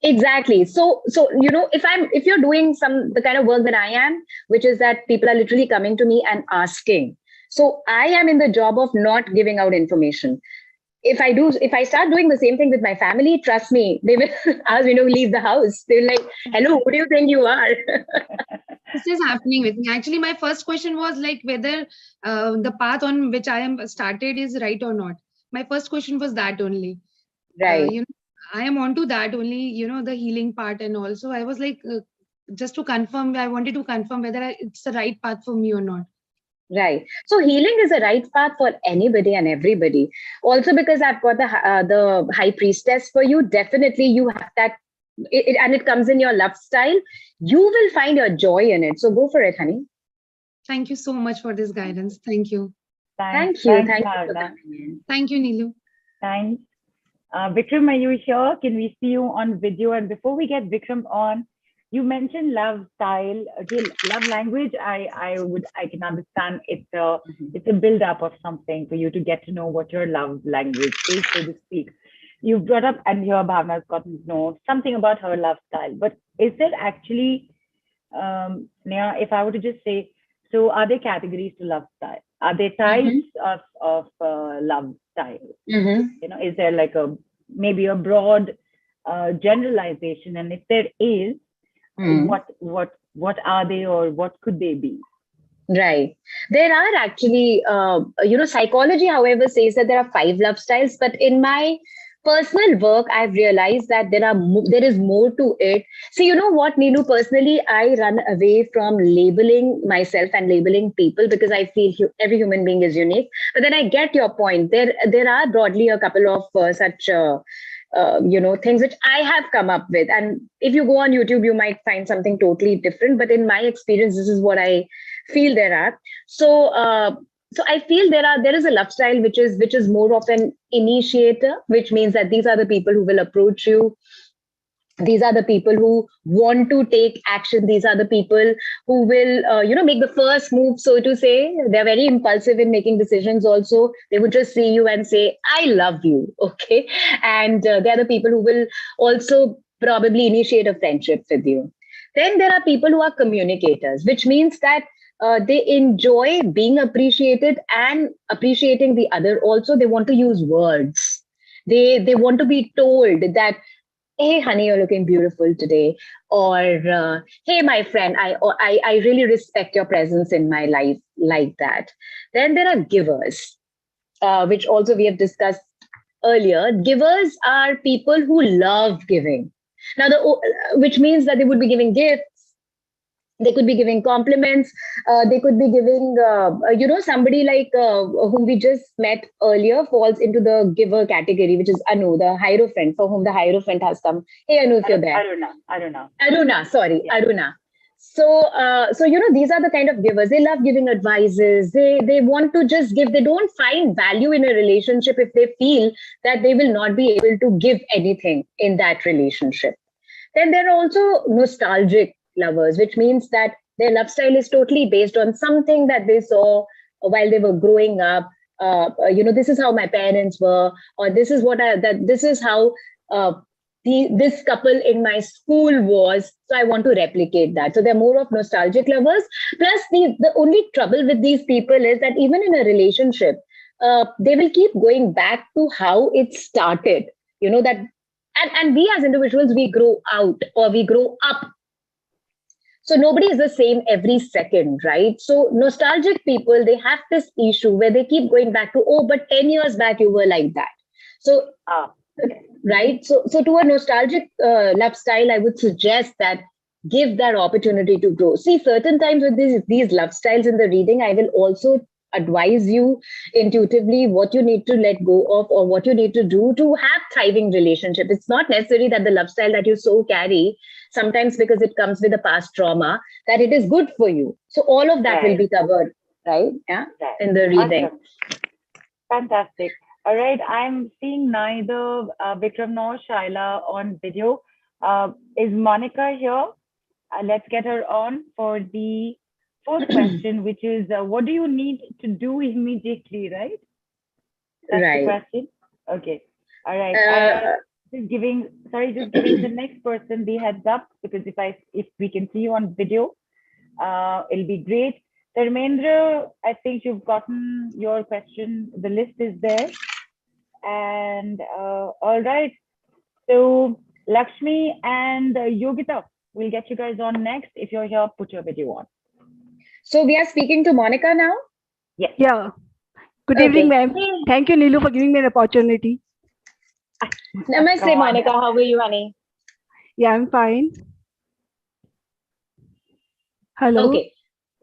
Exactly. So if you're doing the kind of work that I am, which is that people are literally coming to me and asking. So I am in the job of not giving out information. If I start doing the same thing with my family, trust me, they will ask me to leave the house. They're like, hello, who do you think you are? This is happening with me. Actually, my first question was like whether the path on which I am started is right or not. My first question was that only. Right. I am onto that only, the healing part. And also I was like, just to confirm, I wanted to confirm whether it's the right path for me or not. Right. So healing is a right path for anybody and everybody. Also, because I've got the high priestess for you, definitely you have that, and it comes in your love style. You will find your joy in it. So go for it, honey. Thank you so much for this guidance. Thank you. Thanks. Thank Bhavna. you. Thank you, Neelu. Thanks. Vikram, are you here? Can we see you on video? And before we get Vikram on, you mentioned love style. Okay, love language. I can understand it's a build up of something for you to get to know what your love language is, so to speak. You've brought up, and here Bhavna's gotten to know something about her love style. But is there actually, Neha, if I were to just say, so are there categories to love style? Are there types of love style? Is there like maybe a broad generalization? And if there is, what are they, or what could they be? Right. There are actually, psychology, however, says that there are 5 love styles, but in my personal work, I've realized that there is more to it. So you know what, Neelu, personally, I run away from labeling myself and labeling people, because I feel every human being is unique. But then I get your point. There are broadly a couple of such things which I have come up with. And if you go on YouTube, you might find something totally different. But in my experience, this is what I feel there are. So I feel there is a love style which is more of an initiator, which means that these are the people who will approach you These are the people who want to take action. These are the people who will, make the first move, so to say. They're very impulsive in making decisions also. They would just see you and say, I love you. Okay. And they're the people who will also probably initiate a friendship with you. Then there are people who are communicators, which means that they enjoy being appreciated and appreciating the other. Also, they want to use words. They want to be told that, hey honey, you're looking beautiful today, or hey my friend, I really respect your presence in my life, like that. Then there are givers, which also we have discussed earlier. Givers are people who love giving. Now which means that they would be giving gifts, they could be giving compliments, they could be giving, somebody like whom we just met earlier falls into the giver category, which is Anu, the Hierophant, for whom the Hierophant has come. Hey Anu, if you're there. Aruna, sorry, yeah. Aruna. So these are the kind of givers. They love giving advices. They want to just give. They don't find value in a relationship if they feel that they will not be able to give anything in that relationship. Then there are also nostalgic lovers, which means that their love style is totally based on something that they saw while they were growing up. This is how my parents were, or this is this is how this couple in my school was. So I want to replicate that. So they're more of nostalgic lovers. Plus, the only trouble with these people is that even in a relationship, they will keep going back to how it started. That, and we as individuals, we grow out or we grow up. So nobody is the same every second, right? So nostalgic people, they have this issue where they keep going back to, oh, but 10 years back you were like that. So, right? So to a nostalgic love style, I would suggest that give that opportunity to grow. See, certain times with these love styles in the reading, I will also advise you intuitively what you need to let go of or what you need to do to have thriving relationship. It's not necessary that the love style that you so carry, sometimes because it comes with a past trauma, that it is good for you. So all of that will be covered, right? Yeah, in the reading. Awesome. Fantastic. All right, I'm seeing neither Vikram nor Shaila on video. Is Monica here? Let's get her on for the fourth question, which is what do you need to do immediately, right? That's right. The question. Okay. All right. Just giving the next person the heads up, because if we can see you on video, it'll be great. Dharmendra, I think you've gotten your question. The list is there. And all right. So Lakshmi and Yogita, we'll get you guys on next. If you're here, put your video on. So we are speaking to Monica now? Yes. Yeah. Good evening, ma'am. Thank you, Neelu, for giving me an opportunity. Namaste, Monica. How are you, honey? Yeah, I'm fine. Hello? Okay.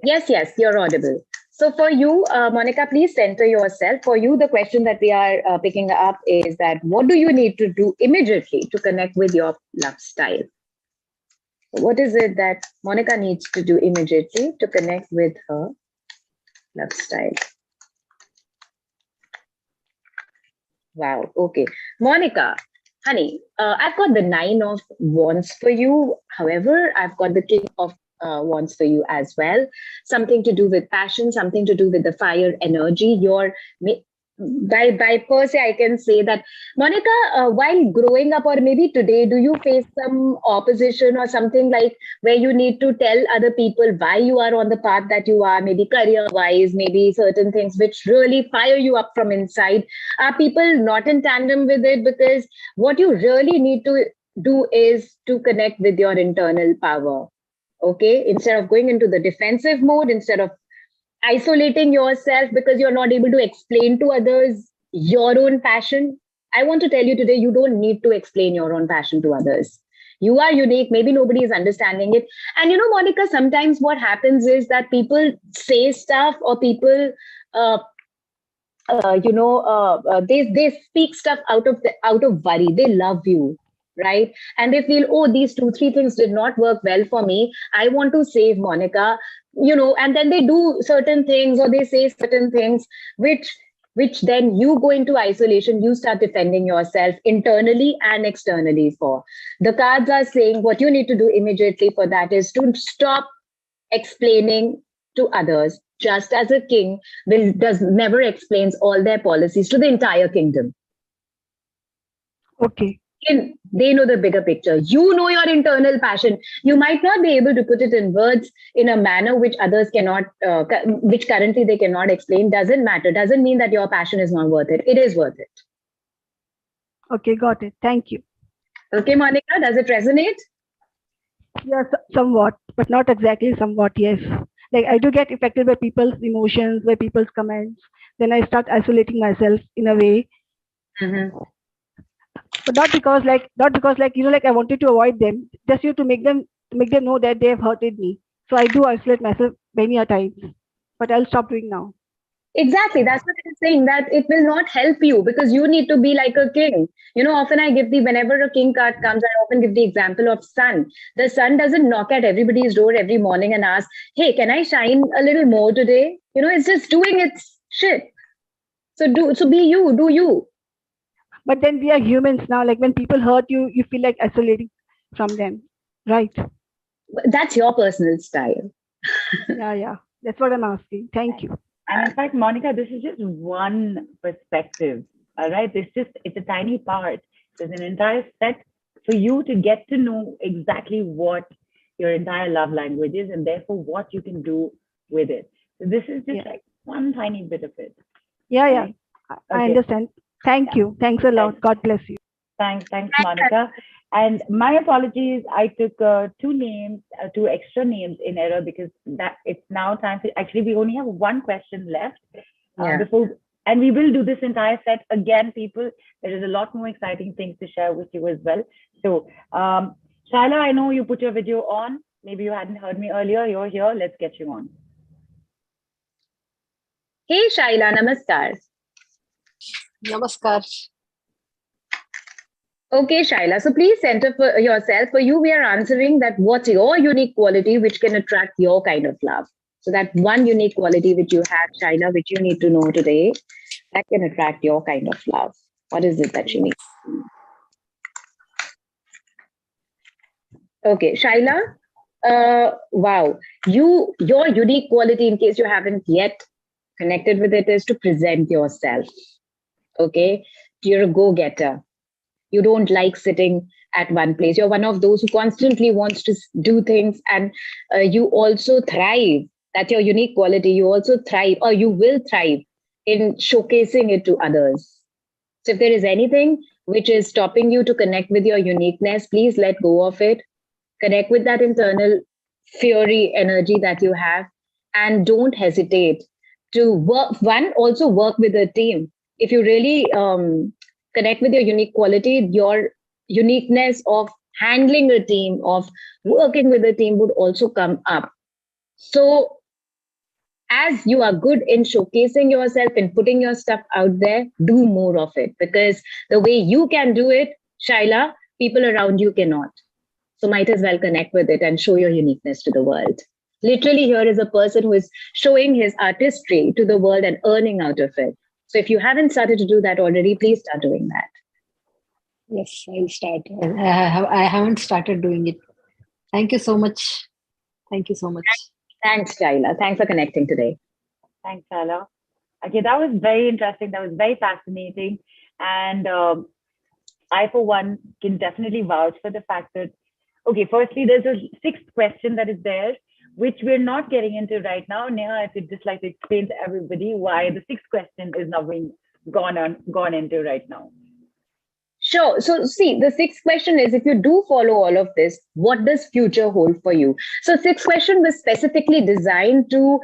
Yes, you're audible. So for you, Monica, please center yourself. For you, the question that we are picking up is that what do you need to do immediately to connect with your love style? What is it that Monica needs to do immediately to connect with her love style? Wow. Okay. Monica, honey, I've got the 9 of Wands for you. However, I've got the King of Wands for you as well. Something to do with passion, something to do with the fire energy. By per se, I can say that, Monica, while growing up or maybe today, do you face some opposition or something like where you need to tell other people why you are on the path that you are, maybe career-wise, maybe certain things which really fire you up from inside? Are people not in tandem with it? Because what you really need to do is to connect with your internal power. Okay, instead of going into the defensive mode, instead of isolating yourself because you're not able to explain to others your own passion. I want to tell you today, you don't need to explain your own passion to others. You are unique. Maybe nobody is understanding it. And Monica, sometimes what happens is that people say stuff or people, they speak stuff out of worry. They love you. Right. And they feel, oh, these 2-3 things did not work well for me. I want to save Monica, and then they do certain things or they say certain things which which then you go into isolation, you start defending yourself internally and externally for. The cards are saying what you need to do immediately for that is to stop explaining to others, just as a king does never explains all their policies to the entire kingdom. Okay. They know the bigger picture. You know your internal passion. You might not be able to put it in words in a manner which others cannot, which currently they cannot explain. Doesn't matter. Doesn't mean that your passion is not worth it. It is worth it. Okay, got it. Thank you. Okay, Monica, does it resonate? Yes, somewhat, but not exactly somewhat, yes. Like I do get affected by people's emotions, by people's comments. Then I start isolating myself in a way. Mm-hmm. But not because like I wanted to avoid them, just to make them know that they have hurted me. So I do isolate myself many a times. But I'll stop doing now. Exactly. That's what I'm saying, that it will not help you because you need to be like a king. Often I give whenever a king card comes, I often give the example of sun. The sun doesn't knock at everybody's door every morning and ask, hey, can I shine a little more today? It's just doing its shit. So be you, do you. But then we are humans now. Like when people hurt you, you feel like isolating from them, right? That's your personal style. Yeah. That's what I'm asking. Thank you. And in fact, Monica, this is just one perspective. All right. It's a tiny part. There's an entire set for you to get to know exactly what your entire love language is and therefore what you can do with it. So this is just like one tiny bit of it. Yeah. I understand. Thank you. Thanks a lot. God bless you. Thanks, Monica. And my apologies, I took two extra names in error because that it's now time for, actually we only have one question left before, and we will do this entire set again, people. There is a lot more exciting things to share with you as well. So, Shaila, I know you put your video on. Maybe you hadn't heard me earlier. You're here. Let's get you on. Hey, Shaila, namaskar. Namaskar. Okay, Shaila. So please center for yourself. For you, we are answering that what's your unique quality which can attract your kind of love. So that one unique quality which you have, Shaila, which you need to know today, that can attract your kind of love. What is it that you need? Okay, Shaila. Wow. Your unique quality, in case you haven't yet connected with it, is to present yourself. Okay, you're a go-getter. You don't like sitting at one place. You're one of those who constantly wants to do things, and you also thrive. That's your unique quality. You also thrive, or you will thrive in showcasing it to others. So if there is anything which is stopping you to connect with your uniqueness, please let go of it. Connect with that internal fury energy that you have, and don't hesitate to work. Also work with a team. If you really connect with your unique quality, your uniqueness of handling a team, of working with a team would also come up. So as you are good in showcasing yourself and putting your stuff out there, do more of it, because the way you can do it, Shaila, people around you cannot. So might as well connect with it and show your uniqueness to the world. Literally, here is a person who is showing his artistry to the world and earning out of it. So if you haven't started to do that already, please start doing that. Yes, I'll start. I haven't started doing it. Thank you so much. Thank you so much. Thanks, Shaila. Thanks for connecting today. Thanks, Shaila. Okay, that was very interesting. That was very fascinating. And I, for one, can definitely vouch for the fact that, okay, firstly, there's a sixth question that is there, which we're not getting into right now. Neha, if you'd just like to explain to everybody why the sixth question is not being gone into right now. Sure. So see, the sixth question is, if you do follow all of this, what does future hold for you? So sixth question was specifically designed to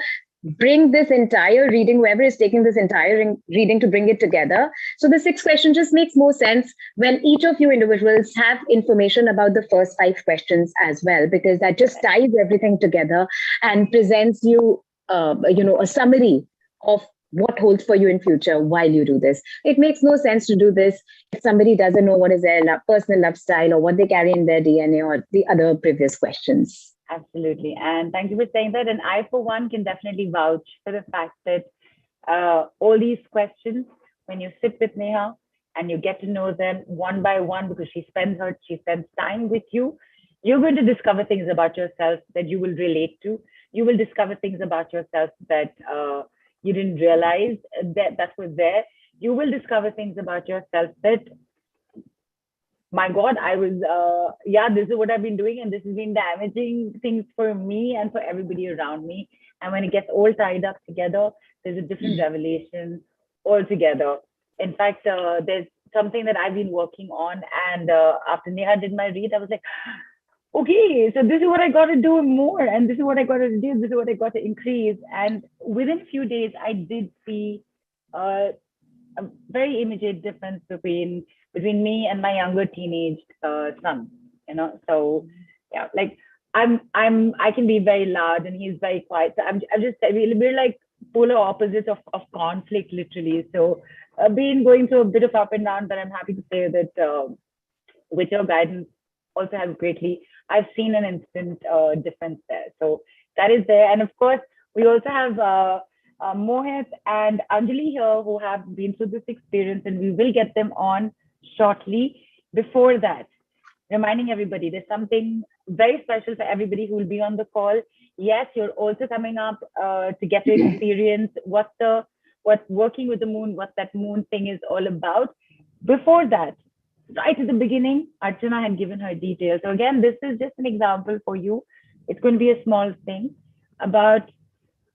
bring this entire reading, whoever is taking this entire reading, to bring it together. So the sixth question just makes more sense when each of you individuals have information about the first 5 questions as well, because that just ties everything together and presents you, a summary of what holds for you in future while you do this. It makes no sense to do this if somebody doesn't know what is their personal love style or what they carry in their DNA or the other previous questions. Absolutely. And thank you for saying that. And I, for one, can definitely vouch for the fact that all these questions, when you sit with Neha and you get to know them one by one, because she spends time with you, you're going to discover things about yourself that you will relate to. You will discover things about yourself that you didn't realize that was there. You will discover things about yourself that, my God, I was, yeah, this is what I've been doing, and this has been damaging things for me and for everybody around me. And when it gets all tied up together, there's a different revelation altogether. In fact, there's something that I've been working on, and after Neha did my read, I was like, okay, so this is what I got to do more, and this is what I got to do, this is what I got to increase. And within a few days, I did see a very immediate difference between me and my younger teenage son. So yeah, like I can be very loud and he's very quiet. So I'm just we're like polar opposites of conflict, literally. So been going through a bit of up and down, but I'm happy to say that with your guidance also has greatly. I've seen an instant difference there. So that is there, and of course we also have Mohit and Anjali here who have been through this experience, and we will get them on shortly. Before that, reminding everybody there's something very special for everybody who will be on the call. Yes, you're also coming up to get to experience what working with the moon, what that moon thing is all about. Before that, right at the beginning, Archana had given her details. So again, this is just an example for you. It's going to be a small thing about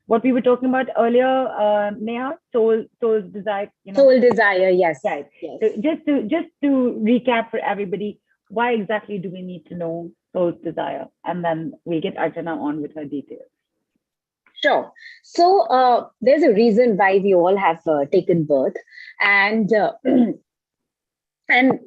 what we were talking about earlier, Neha, soul's desire. Soul desire, yes. Right. Yes. So just to recap for everybody, why exactly do we need to know soul's desire? And then we'll get Archana on with her details. Sure. So there's a reason why we all have taken birth, and and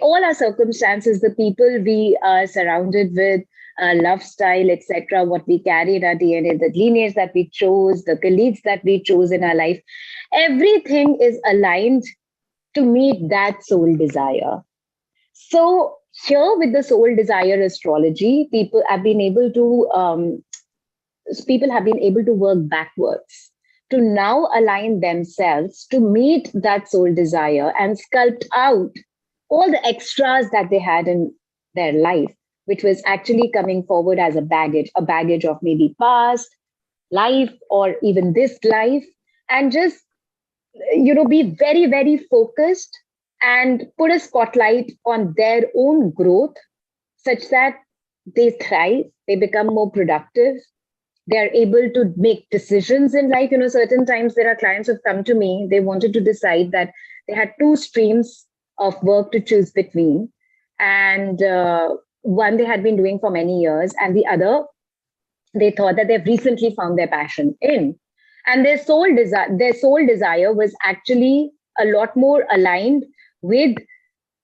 all our circumstances, the people we are surrounded with, love style, etc., what we carry in our DNA, the lineage that we chose, the colleagues that we chose in our life, everything is aligned to meet that soul desire. So here with the soul desire astrology, people have been able to work backwards to now align themselves to meet that soul desire and sculpt out all the extras that they had in their life, which was actually coming forward as a baggage of maybe past life or even this life, and just, be very, very focused and put a spotlight on their own growth such that they thrive, they become more productive, they're able to make decisions in life. Certain times there are clients who've come to me, they wanted to decide that they had two streams of work to choose between. And one they had been doing for many years, and the other, they thought that they've recently found their passion in. And their soul desire was actually a lot more aligned with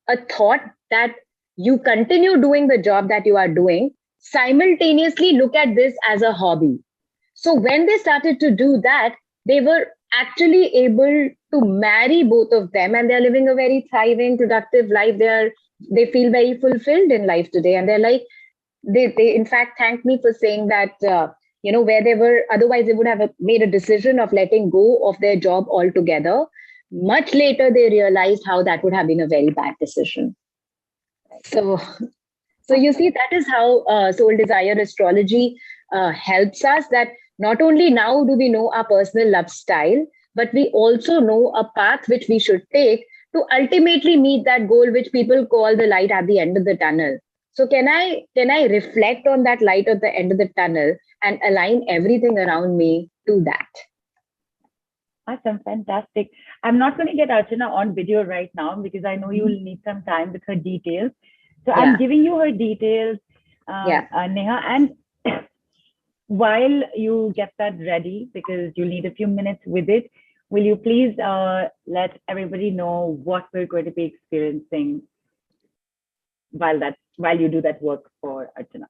a thought that you continue doing the job that you are doing, simultaneously look at this as a hobby. So when they started to do that, they were actually able to marry both of them, and they're living a very thriving, productive life. They feel very fulfilled in life today, and they're like, they in fact thank me for saying that, where they were, otherwise they would have made a decision of letting go of their job altogether. Much later, they realized how that would have been a very bad decision. So you see, that is how soul desire astrology helps us, that not only now do we know our personal love style, but we also know a path which we should take to ultimately meet that goal, which people call the light at the end of the tunnel. So can I reflect on that light at the end of the tunnel and align everything around me to that? Awesome, fantastic. I'm not going to get Archana on video right now because I know you will need some time with her details. So yeah. I'm giving you her details, Neha, and while you get that ready, because you'll need a few minutes with it, will you please let everybody know what we're going to be experiencing while you do that work for Archana?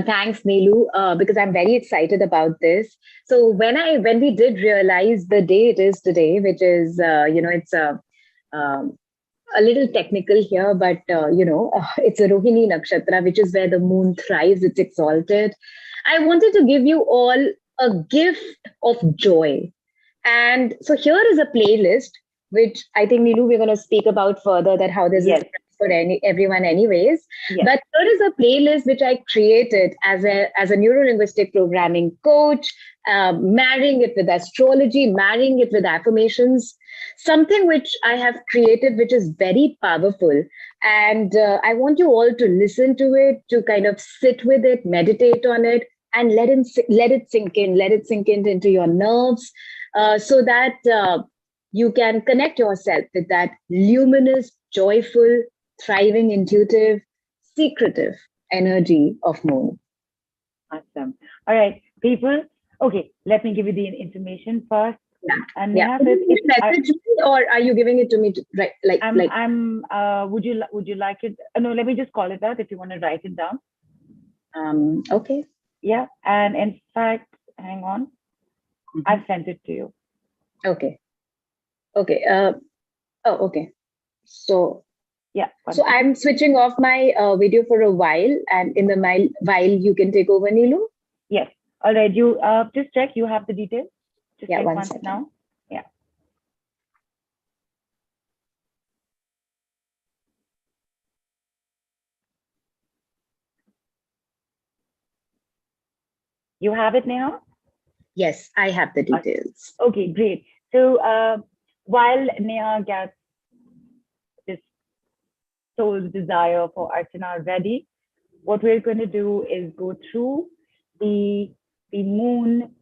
Thanks, Neelu, because I'm very excited about this. So when we did realize the day it is today, which is, it's a little technical here, but, it's a Rohini Nakshatra, which is where the moon thrives, it's exalted. I wanted to give you all a gift of joy. And so here is a playlist, which I think, Nilu, we're going to speak about further, that how this Yes. is for everyone anyways. Yes. But here is a playlist which I created as a neuro-linguistic programming coach, marrying it with astrology, marrying it with affirmations, something which I have created, which is very powerful. And I want you all to listen to it, to kind of sit with it, meditate on it, and let it sink in into your nerves, so that you can connect yourself with that luminous, joyful, thriving, intuitive, secretive energy of moon. Awesome. All right, people. Okay, let me give you the information first. Yeah. And Yeah. Neha says, Would you message me, or are you giving it to me? would you like it? No, let me just call it out if you want to write it down. Okay. Yeah, and in fact, hang on, I've sent it to you. Okay. Okay. Okay. So yeah. So I'm switching off my video for a while, and in the while you can take over, Nilu. Yes. All right. You just check. You have the details. Just yeah. check One once second. now. Yeah. You have it now? Yes, I have the details. Okay, great. So while Neha gets this soul's desire for Archana ready, what we're going to do is go through the moon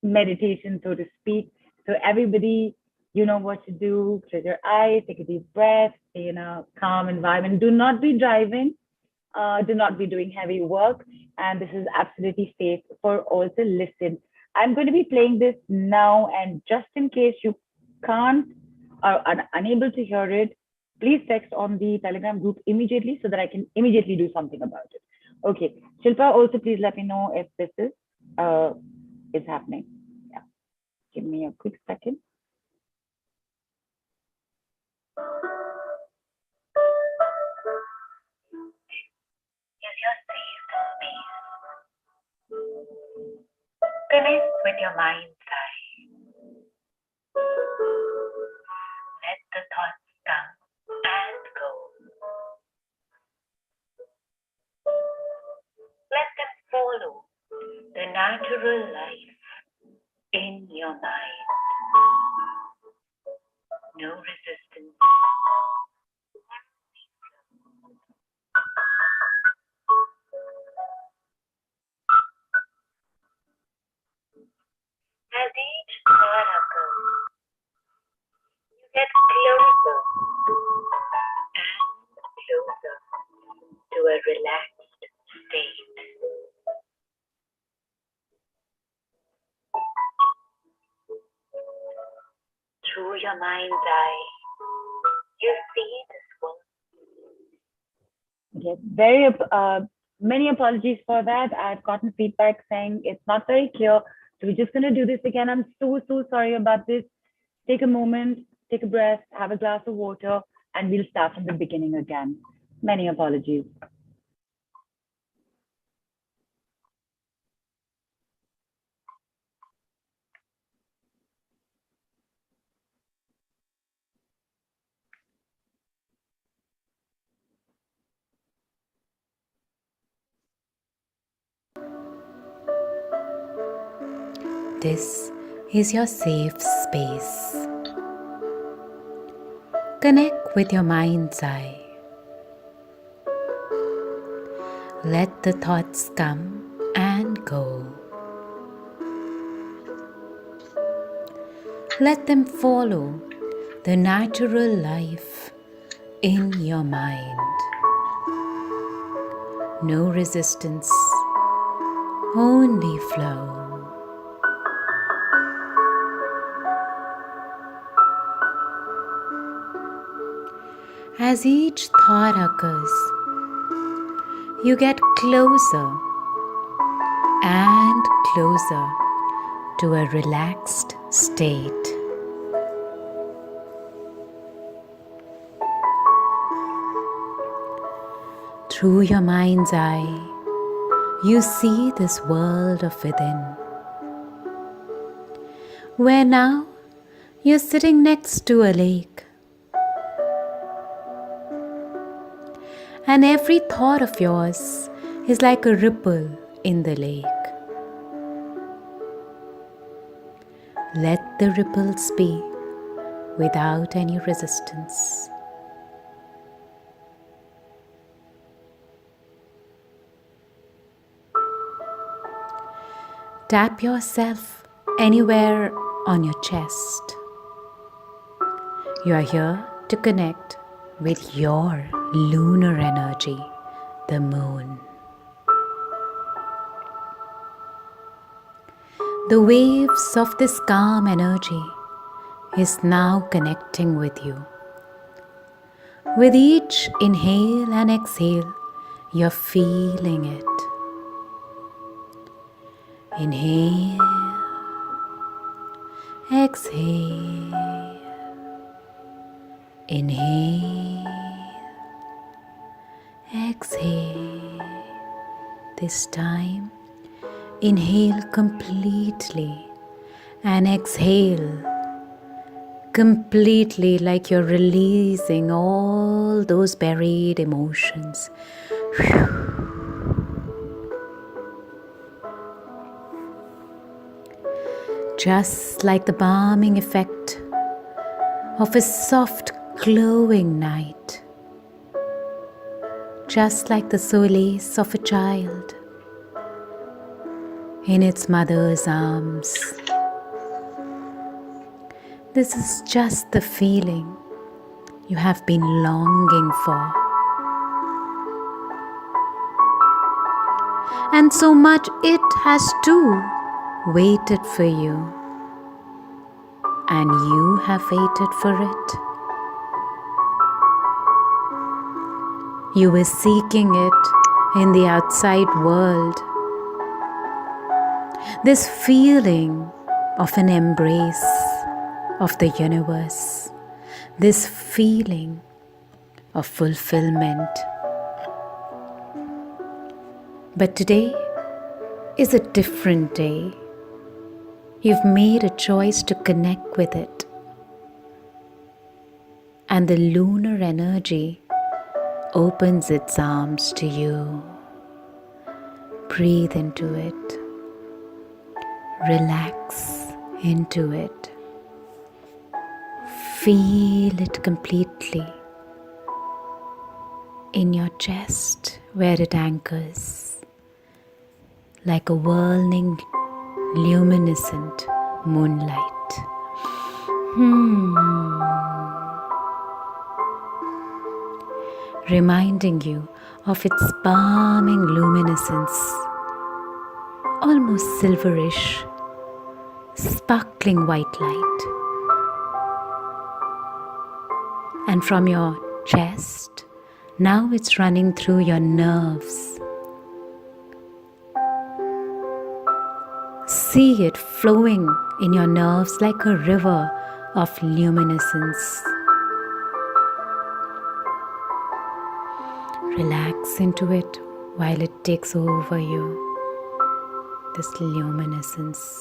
meditation, so to speak. So everybody, you know what to do. Close your eyes, take a deep breath, stay in a calm environment. Do not be driving. Do not be doing heavy work. And this is absolutely safe for all to listen. I'm going to be playing this now, and just in case you can't or are unable to hear it, please text on the Telegram group immediately so that I can immediately do something about it. Okay, Shilpa, also please let me know if this is happening. Yeah, give me a quick second. Is your safe space. Connect with your mind's eye. Let the thoughts come and go. Let them follow the natural life in your mind. No resistance. As each thought occurs, you get closer and closer to a relaxed state. Through your mind's eye, you see this world. Okay, many apologies for that. I've gotten feedback saying it's not very clear. So we're just going to do this again. I'm so sorry about this. Take a moment, take a breath, have a glass of water, and we'll start from the beginning again. Many apologies. This is your safe space. Connect with your mind's eye. Let the thoughts come and go. Let them follow the natural life in your mind. No resistance, only flow. As each thought occurs, you get closer and closer to a relaxed state. Through your mind's eye, you see this world of within. where now you're sitting next to a lake. And every thought of yours is like a ripple in the lake. Let the ripples be without any resistance. Tap yourself anywhere on your chest. You are here to connect with your lunar energy, the moon. The waves of this calm energy is now connecting with you. With each inhale and exhale, you're feeling it. Inhale, exhale, inhale, exhale. This time, inhale completely and exhale completely, like you're releasing all those buried emotions. Just like the balming effect of a soft, glowing night. Just like the solace of a child in its mother's arms. This is just the feeling you have been longing for. And so much it has too waited for you. And you have waited for it. You were seeking it in the outside world. This feeling of an embrace of the universe. This feeling of fulfillment. But today is a different day. You've made a choice to connect with it. And the lunar energy opens its arms to you. Breathe into it. Relax into it. Feel it completely in your chest where it anchors, like a whirling, luminescent moonlight. Reminding you of its balming luminescence, almost silverish, sparkling white light. And from your chest, now it's running through your nerves. See it flowing in your nerves like a river of luminescence. Relax into it while it takes over you, this luminescence.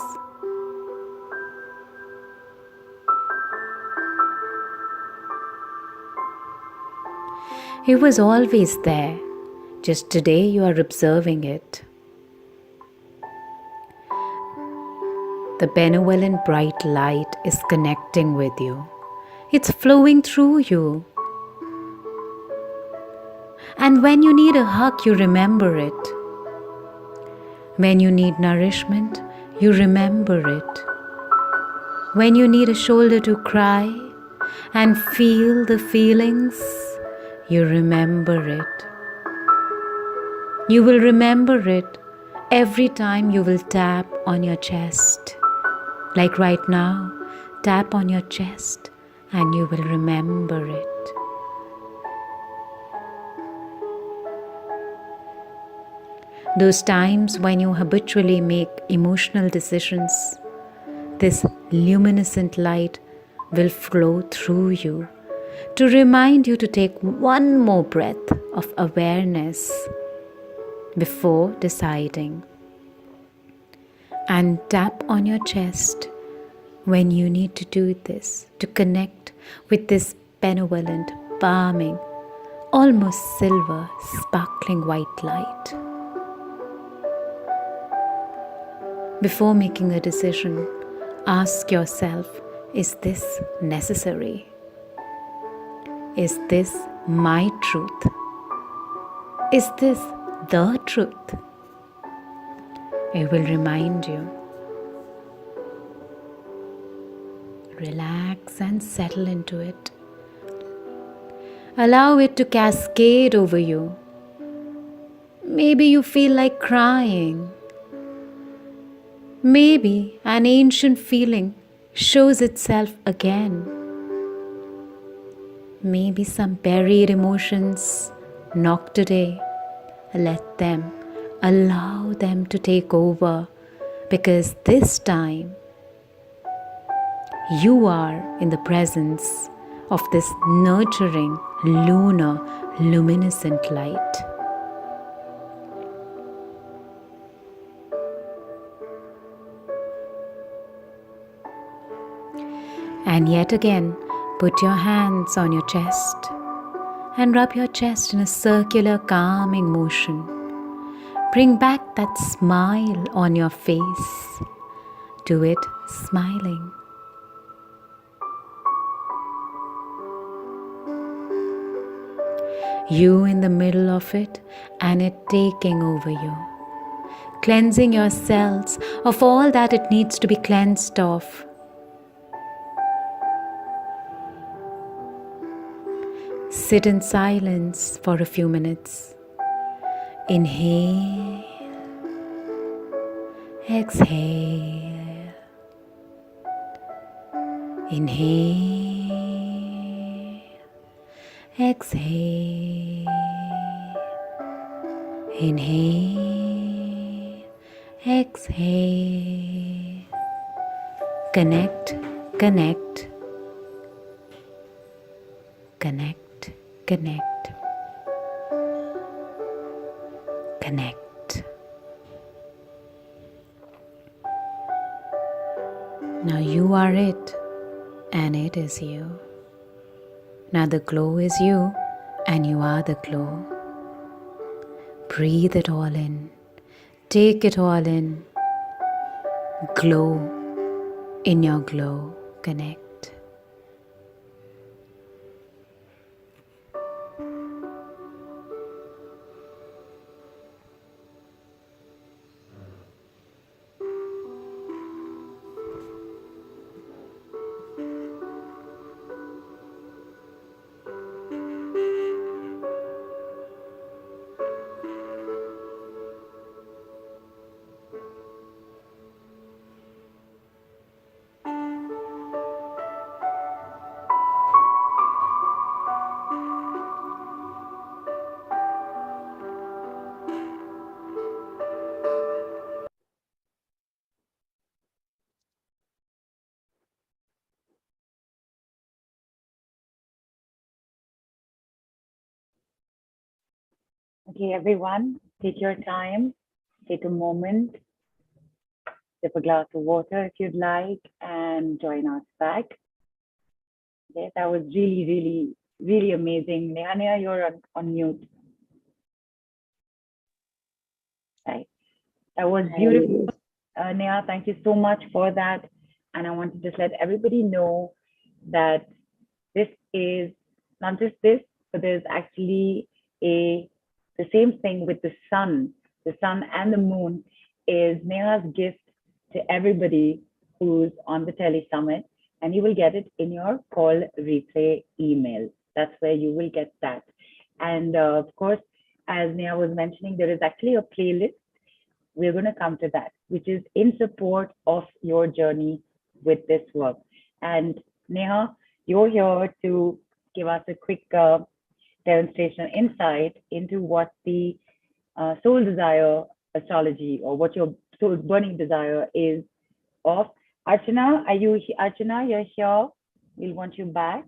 It was always there, just today you are observing it. The benevolent bright light is connecting with you. It's flowing through you. And when you need a hug, you remember it. When you need nourishment, you remember it. When you need a shoulder to cry and feel the feelings, you remember it. You will remember it every time you will tap on your chest. Like right now, tap on your chest and you will remember it. Those times when you habitually make emotional decisions, this luminescent light will flow through you to remind you to take one more breath of awareness before deciding. And tap on your chest when you need to do this, to connect with this benevolent, balming, almost silver, sparkling white light. Before making a decision, ask yourself, is this necessary? Is this my truth? Is this the truth? It will remind you. Relax and settle into it. Allow it to cascade over you. Maybe you feel like crying. Maybe an ancient feeling shows itself again. Maybe some buried emotions knock today. Let them, allow them to take over, because this time you are in the presence of this nurturing, lunar, luminescent light. And yet again, put your hands on your chest and rub your chest in a circular, calming motion. Bring back that smile on your face. Do it smiling. You in the middle of it and it taking over you. Cleansing your cells of all that it needs to be cleansed of. Sit in silence for a few minutes. Inhale, exhale. Inhale, exhale. Inhale, exhale. Connect, connect, connect. Connect. Connect. Now you are it and it is you. Now the glow is you and you are the glow. Breathe it all in. Take it all in. Glow in your glow. Connect. Okay, everyone, take your time, take a moment, sip a glass of water if you'd like, and join us back. Okay, that was really, really, really amazing. Neha, you're on mute. Right. That was beautiful. Neha, thank you so much for that. And I want to just let everybody know that this is not just this, but there's actually the same thing with the sun. The sun and the moon is Neha's gift to everybody who's on the Tele Summit, and you will get it in your call replay email. That's where you will get that. And of course, as Neha was mentioning, there is actually a playlist. We're going to come to that, which is in support of your journey with this work. And Neha, you're here to give us a quick demonstration insight into what the soul desire astrology, or what your soul burning desire is of. Archana, Archana, you're here. We'll want you back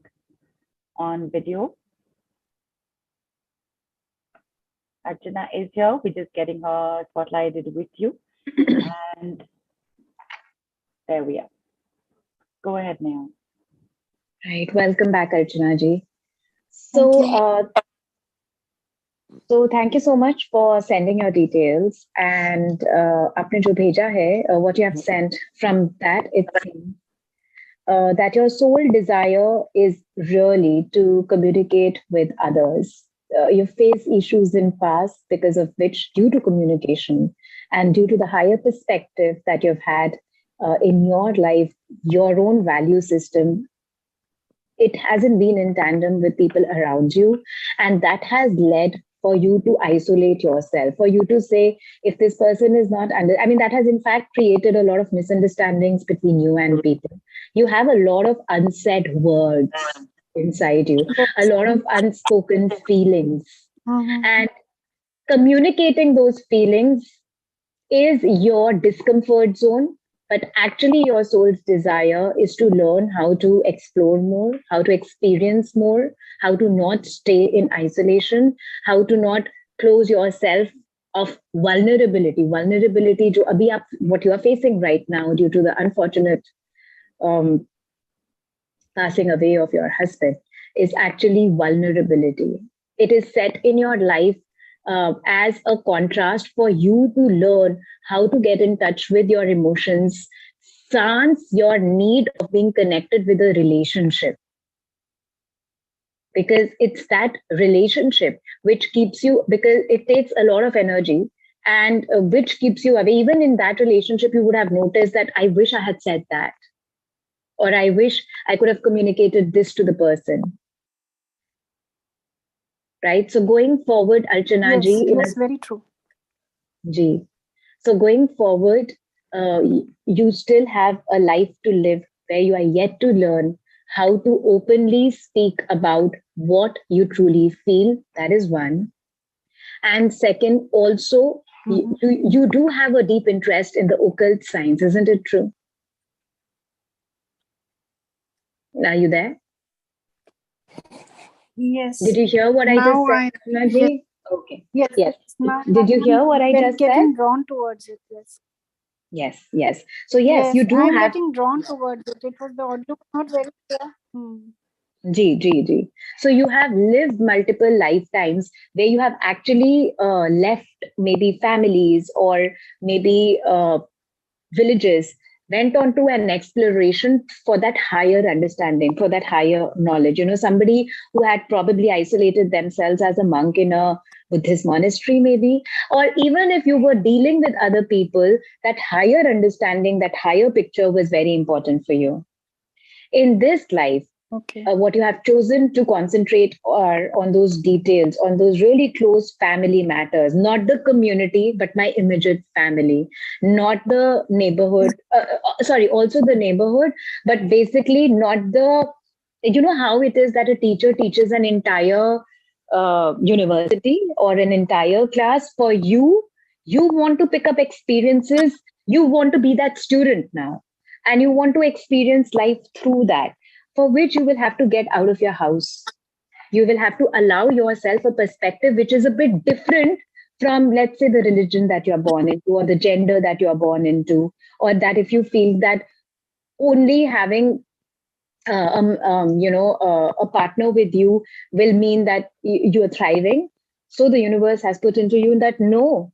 on video. Archana is here. We're just getting her spotlighted with you. And there we are. Go ahead, Neha. Right. Welcome back, Archana ji. Thank So, you. so thank you so much for sending your details. And आपने जो भेजा है, what you have sent from that, it seems that your sole desire is really to communicate with others. You face issues in past because of which, due to communication and due to the higher perspective that you've had in your life, your own value system, it hasn't been in tandem with people around you, and that has led for you to isolate yourself, for you to say, if this person is not under, I mean, that has in fact created a lot of misunderstandings between you and people. You have a lot of unsaid words inside you, a Yes. lot of unspoken feelings, Mm-hmm. and communicating those feelings is your discomfort zone, but actually your soul's desire is to learn how to explore more, how to experience more, how to not stay in isolation, how to not close yourself of vulnerability. Vulnerability jo abhi aap, what you are facing right now due to the unfortunate um, passing away of your husband is actually vulnerability. It is set in your life as a contrast for you to learn how to get in touch with your emotions, sans your need of being connected with a relationship. Because it's that relationship which keeps you, because it takes a lot of energy and which keeps you away. Even in that relationship, you would have noticed that I wish I had said that, or I wish I could have communicated this to the person. Right? So going forward, Archana Yes, ji, yes, very true. ji. So going forward, you still have a life to live where you are yet to learn how to openly speak about what you truly feel. That is one. And second, also, you do have a deep interest in the occult science, isn't it true? Are you there? Yes. Did you hear what I just Now said, yes, Archana? Okay. yes, Yes. now Did you hear what I I'm just said? getting drawn towards it. Yes. Yes, yes. So yes, Yes, you do I'm have. getting drawn towards it. It was the audio was not very clear. G. So you have lived multiple lifetimes where you have actually left maybe families or maybe villages, went on to an exploration for that higher understanding, for that higher knowledge. You know, somebody who had probably isolated themselves as a monk in a Buddhist monastery, maybe, or even if you were dealing with other people, that higher understanding, that higher picture was very important for you. In this life, Okay. what you have chosen to concentrate are on those details, on those really close family matters, not the community, but my immediate family, not the neighborhood. Sorry, also the neighborhood, but basically not the, you know, how it is that a teacher teaches an entire university or an entire class. For you, you want to pick up experiences, you want to be that student now, and you want to experience life through that, for which you will have to get out of your house. You will have to allow yourself a perspective which is a bit different from, let's say, the religion that you're born into, or the gender that you're born into, or that if you feel that only having a partner with you will mean that you are thriving. So the universe has put into you that no,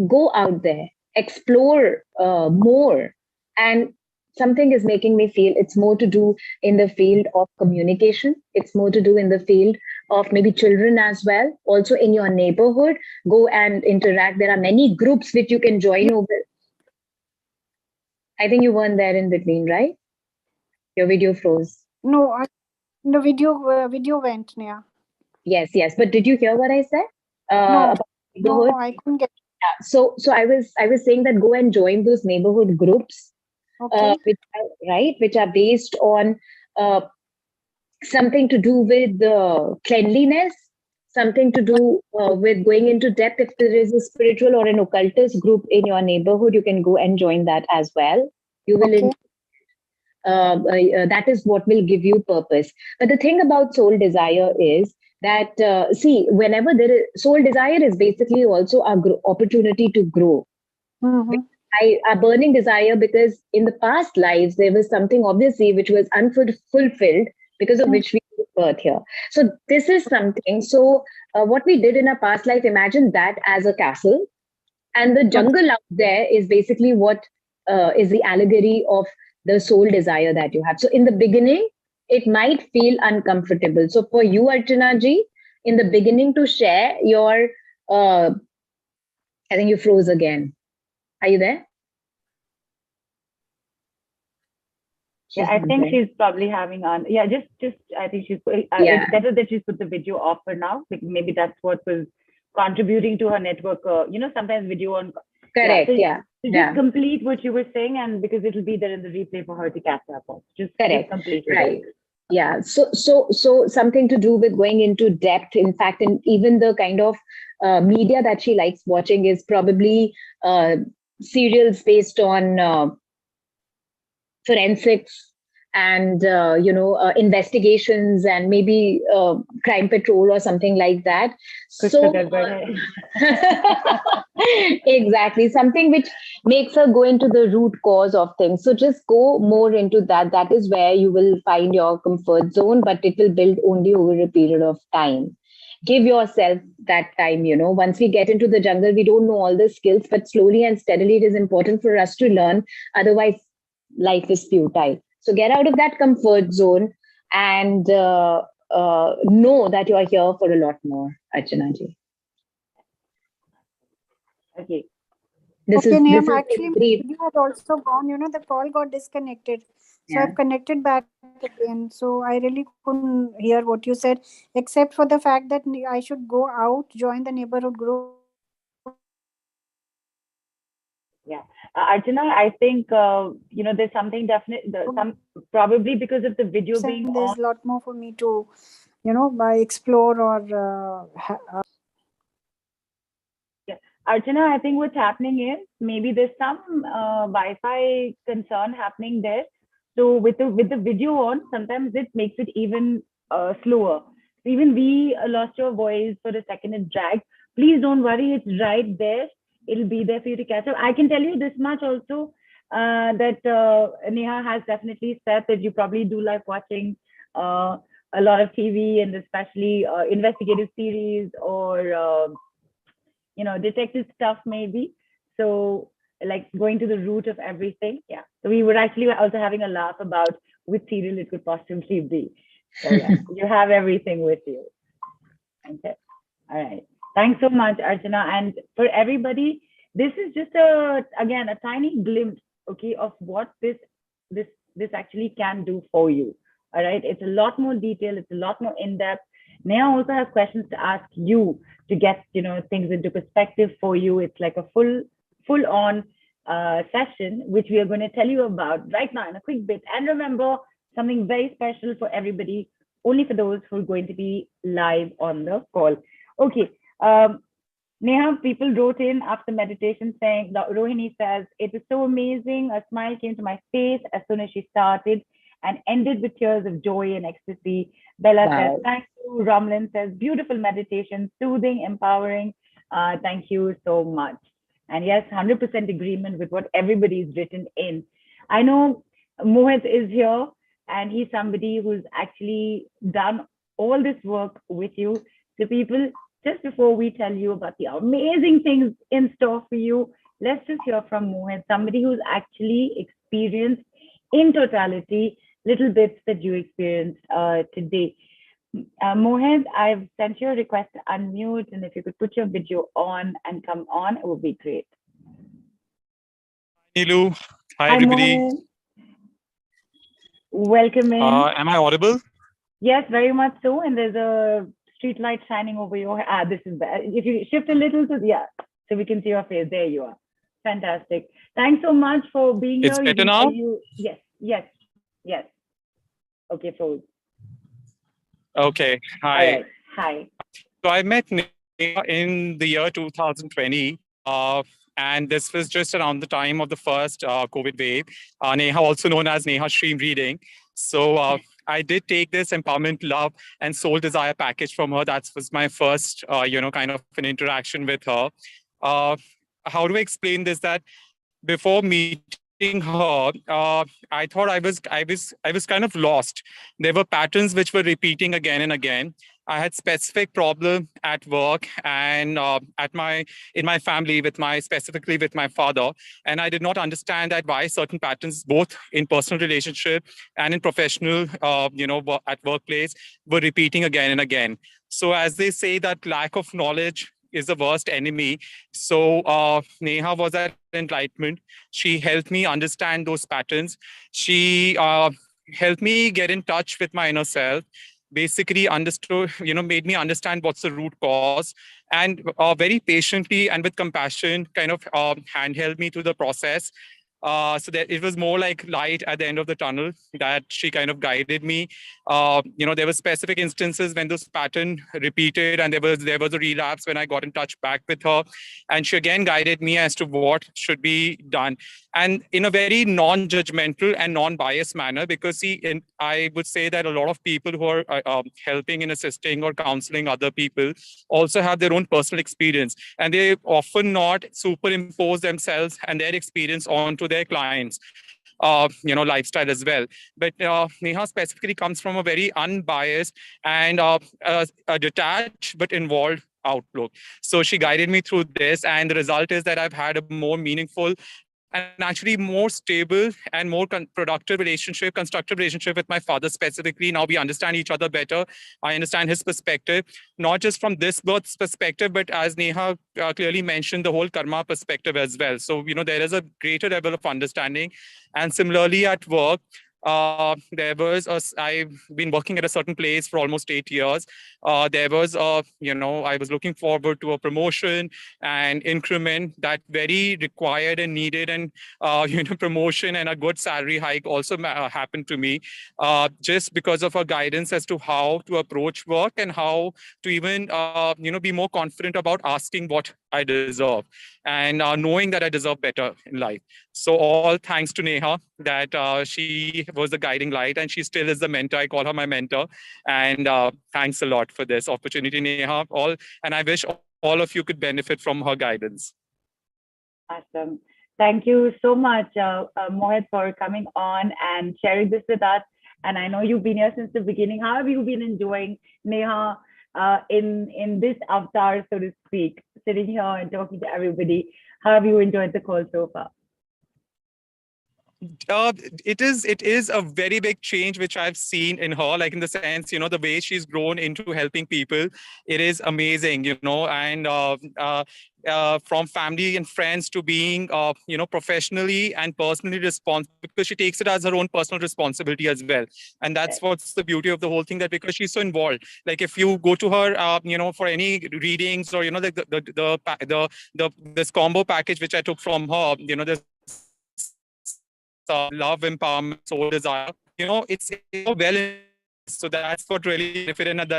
go out there, explore more. And something is making me feel it's more to do in the field of communication. It's more to do in the field of maybe children as well. Also in your neighborhood, go and interact. There are many groups which you can join over. I think you weren't there in between, right? Your video froze. No, the video went, yeah. Yes. But did you hear what I said No, about neighborhood? I couldn't get. So I was saying that go and join those neighborhood groups, Okay. which are based on something to do with cleanliness, something to do with going into depth. If there is a spiritual or an occultist group in your neighborhood, you can go and join that as well. You will. Okay. That is what will give you purpose. But the thing about soul desire is that see, whenever there is soul desire, is basically also our opportunity to grow. Mm-hmm. A burning desire, because in the past lives there was something obviously which was unfulfilled, because of which we gave birth here. So this is something. So what we did in our past life, imagine that as a castle, and the jungle out there is basically what is the allegory of the soul desire that you have. So in the beginning, it might feel uncomfortable. So for you, Archana ji, in the beginning, to share your, I think you froze again. Are you there? Yeah, I think she's probably having on. Yeah, just I think she's. It's better that she's put the video off for now. Maybe that's what was contributing to her network. Sometimes video on. Correct. So just complete what you were saying, and because it'll be there in the replay for her to catch up on. Just complete. Right. Yeah. So something to do with going into depth. In fact, and even the kind of media that she likes watching is probably serials based on forensics and investigations, and maybe crime patrol or something like that. So exactly, something which makes her go into the root cause of things. So just go more into that. That is where you will find your comfort zone, but it will build only over a period of time. Give yourself that time. Once we get into the jungle, we don't know all the skills, but slowly and steadily it is important for us to learn. Otherwise life is futile. So get out of that comfort zone and know that you are here for a lot more, Archana ji. Okay. Neha, actually, my video had also gone. The call got disconnected. So I've connected back again. So I really couldn't hear what you said, except for the fact that I should go out, join the neighborhood group. Yeah, Archana, I think there's something definite. Probably because of the video being there's a lot more for me to, explore or. Archana, I think what's happening is maybe there's some Wi-Fi concern happening there. So with the video on, sometimes it makes it even slower. So even we lost your voice for a second. It dragged. Please don't worry. It's right there. It'll be there for you to catch up. I can tell you this much also, that Neha has definitely said that you probably do like watching a lot of TV, and especially investigative series or detective stuff maybe. So like going to the root of everything. Yeah. So we were actually also having a laugh about which serial it could possibly be. So yeah, you have everything with you. Okay. All right. Thanks so much, Archana. And for everybody, this is just a tiny glimpse, okay, of what this actually can do for you. All right. It's a lot more detailed. It's a lot more in depth. Neha also has questions to ask you to get things into perspective for you. It's like a full on session, which we are going to tell you about right now in a quick bit. And remember, something very special for everybody, only for those who are going to be live on the call. Okay. Neha, people wrote in after meditation saying, Rohini says, it was so amazing. A smile came to my face as soon as she started and ended with tears of joy and ecstasy. Bella says, thank you. Ramlin says, beautiful meditation, soothing, empowering. Thank you so much. And yes, 100% agreement with what everybody's written in. I know Mohit is here, and he's somebody who's actually done all this work with you. So people, just before we tell you about the amazing things in store for you, let's just hear from Mohit, somebody who's actually experienced in totality little bits that you experienced today. Mohit, I've sent you a request to unmute, and if you could put your video on and come on, it would be great. Nilu, hi everybody. Mohit. Welcome in. Am I audible? Yes, very much so. And there's a street light shining over your head. This is bad. If you shift a little to so we can see your face. There you are. Fantastic. Thanks so much for being here. It's better now? Yes. Okay, froze. Okay. Hi. All right. Hi. So I met Neha in the year 2020. And this was just around the time of the first COVID wave. Neha, also known as Neha Stream Reading. So I did take this Empowerment, Love, and Soul Desire package from her. That was my first, kind of an interaction with her. How do I explain this? That before meeting her, I thought I was kind of lost. There were patterns which were repeating again and again. I had specific problem at work and in my family with my specifically with my father, and I did not understand that why certain patterns, both in personal relationship and in professional, at workplace, were repeating again and again. So as they say that lack of knowledge is the worst enemy. So Neha was at enlightenment. She helped me understand those patterns. She helped me get in touch with my inner self. Basically, understood, made me understand what's the root cause, and very patiently and with compassion, kind of handheld me through the process. So that it was more like light at the end of the tunnel that she kind of guided me. There were specific instances when this pattern repeated, and there was a relapse when I got in touch back with her, and she again guided me as to what should be done, and in a very non-judgmental and non-biased manner. Because see, I would say that a lot of people who are helping in assisting or counseling other people also have their own personal experience, and they often not superimpose themselves and their experience onto their clients lifestyle as well. But Neha specifically comes from a very unbiased and a detached but involved outlook. So she guided me through this, and the result is that I've had a more meaningful and actually more stable and more productive relationship, constructive relationship with my father specifically. Now we understand each other better. I understand his perspective, not just from this birth's perspective, but as Neha clearly mentioned, the whole karma perspective as well. So, there is a greater level of understanding. And similarly at work, I've been working at a certain place for almost 8 years. I was looking forward to a promotion and increment that very required and needed, and promotion and a good salary hike also happened to me, just because of her guidance as to how to approach work and how to even be more confident about asking what I deserve, and knowing that I deserve better in life. So all thanks to Neha that she was the guiding light, and she still is the mentor. I call her my mentor, and thanks a lot for this opportunity, Neha. And I wish all of you could benefit from her guidance. Awesome. Thank you so much, Mohit, for coming on and sharing this with us. And I know you've been here since the beginning. How have you been enjoying, Neha, in this avatar, so to speak, sitting here and talking to everybody? How have you enjoyed the call so far? It is a very big change which I've seen in her, like in the sense, the way she's grown into helping people. It is amazing, and from family and friends to being, professionally and personally responsible, because she takes it as her own personal responsibility as well. And that's what's the beauty of the whole thing, that because she's so involved, like if you go to her, for any readings or, this combo package which I took from her, there's love, empowerment, soul desire, it's so well. So that's what really benefited, and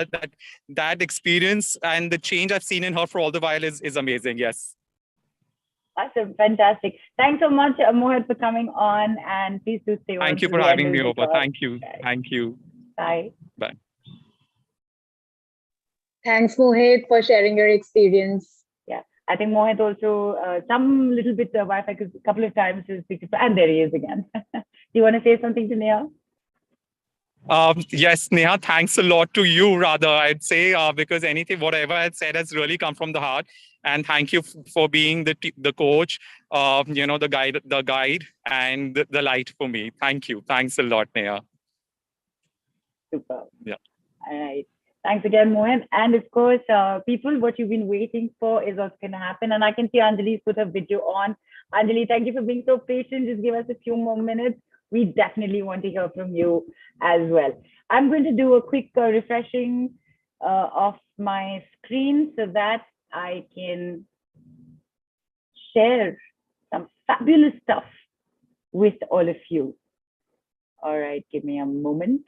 that experience and the change I've seen in her for all the while is amazing. Yes. Awesome, fantastic. Thanks so much, Mohit, for coming on, and please do stay on. Thank you for having me over. Thank you. Thank you. Bye. Bye. Thanks, Mohit, for sharing your experience. Yeah, I think Mohit also some little bit Wi-Fi, because a couple of times to speak to, and there he is again. Do you want to say something to Neha? Yes, Neha, thanks a lot to you, rather, I'd say, because whatever I'd said has really come from the heart. And thank you for being the coach, the guide, and the light for me. Thank you. Thanks a lot, Neha. Super. Yeah. All right. Thanks again, Mohit. And of course, people, what you've been waiting for is what's going to happen. And I can see Anjali's put her video on. Anjali, thank you for being so patient. Just give us a few more minutes. We definitely want to hear from you as well. I'm going to do a quick refreshing of my screen so that I can share some fabulous stuff with all of you. All right, give me a moment.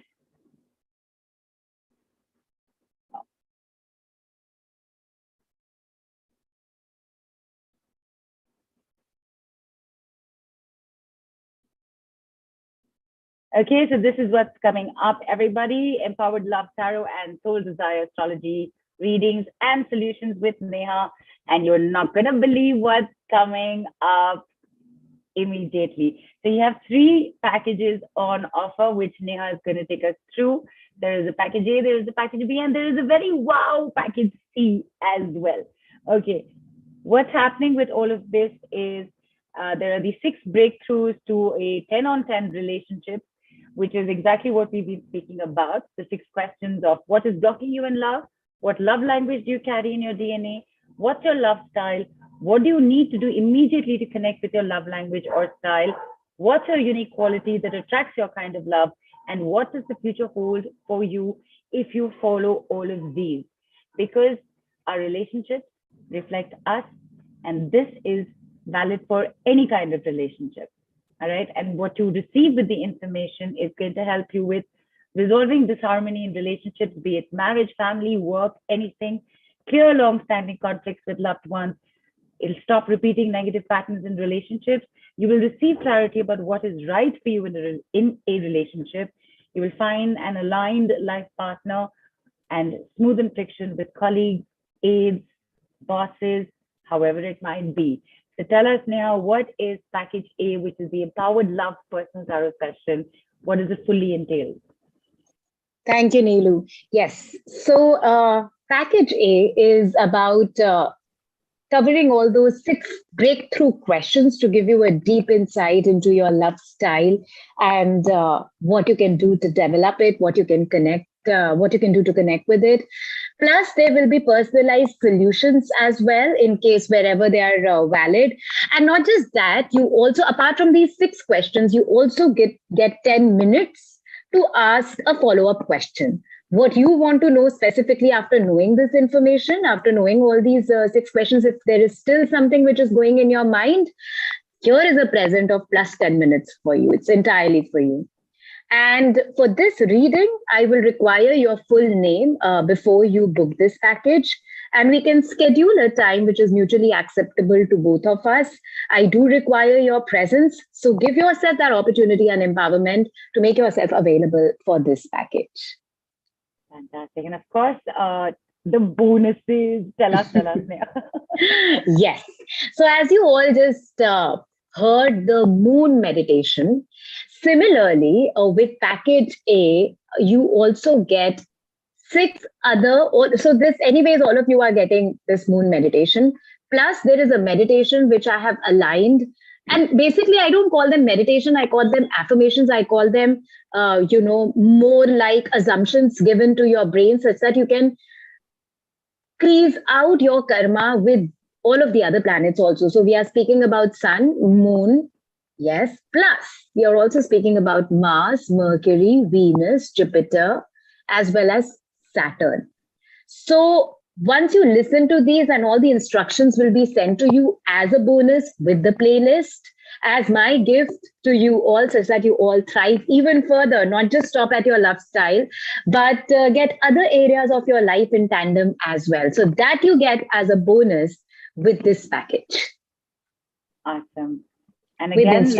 Okay, so this is what's coming up, everybody. Empowered Love Tarot and Soul Desire Astrology readings and solutions with Neha. And you're not going to believe what's coming up. immediately. So you have 3 packages on offer, which Neha is going to take us through. There is a package A, there is a package B, and there is a very wow package C as well. Okay, what's happening with all of this is there are these 6 breakthroughs to a 10 on 10 relationship, which is exactly what we've been speaking about. The 6 questions of what is blocking you in love, what love language do you carry in your DNA, what's your love style, what do you need to do immediately to connect with your love language or style, what's your unique quality that attracts your kind of love, and what does the future hold for you if you follow all of these? Because our relationships reflect us, and this is valid for any kind of relationship. All right. And what you receive with the information is going to help you with resolving disharmony in relationships, be it marriage, family, work, anything, clear long-standing conflicts with loved ones. It'll stop repeating negative patterns in relationships. You will receive clarity about what is right for you in a relationship. You will find an aligned life partner and smoothen friction with colleagues, aides, bosses, however it might be. So tell us now, what is package A, which is the Empowered Love Personal Tarot session? What does it fully entail? Thank you, Neelu. Yes. So package A is about covering all those 6 breakthrough questions to give you a deep insight into your love style and what you can do to develop it, what you can do to connect with it. Plus, there will be personalized solutions as well in case wherever they are valid. And not just that, you also, apart from these 6 questions, you also get 10 minutes to ask a follow-up question. What you want to know specifically after knowing this information, after knowing all these 6 questions, if there is still something which is going in your mind, here is a present of plus 10 minutes for you. It's entirely for you. And for this reading, I will require your full name before you book this package. And we can schedule a time which is mutually acceptable to both of us. I do require your presence. So give yourself that opportunity and empowerment to make yourself available for this package. Fantastic. And of course, the bonuses, tell us. Yes. So as you all just heard the moon meditation, similarly, with package A, you also get 6 other, so this anyways, all of you are getting this moon meditation. Plus there is a meditation which I have aligned. And basically, I don't call them meditation. I call them affirmations. I call them, more like assumptions given to your brain such that you can freeze out your karma with all of the other planets also. So we are speaking about sun, moon, yes. Plus, we are also speaking about Mars, Mercury, Venus, Jupiter, as well as Saturn. So once you listen to these, and all the instructions will be sent to you as a bonus with the playlist, as my gift to you all, such that you all thrive even further, not just stop at your love style, but get other areas of your life in tandem as well. So that you get as a bonus with this package. Awesome. And again,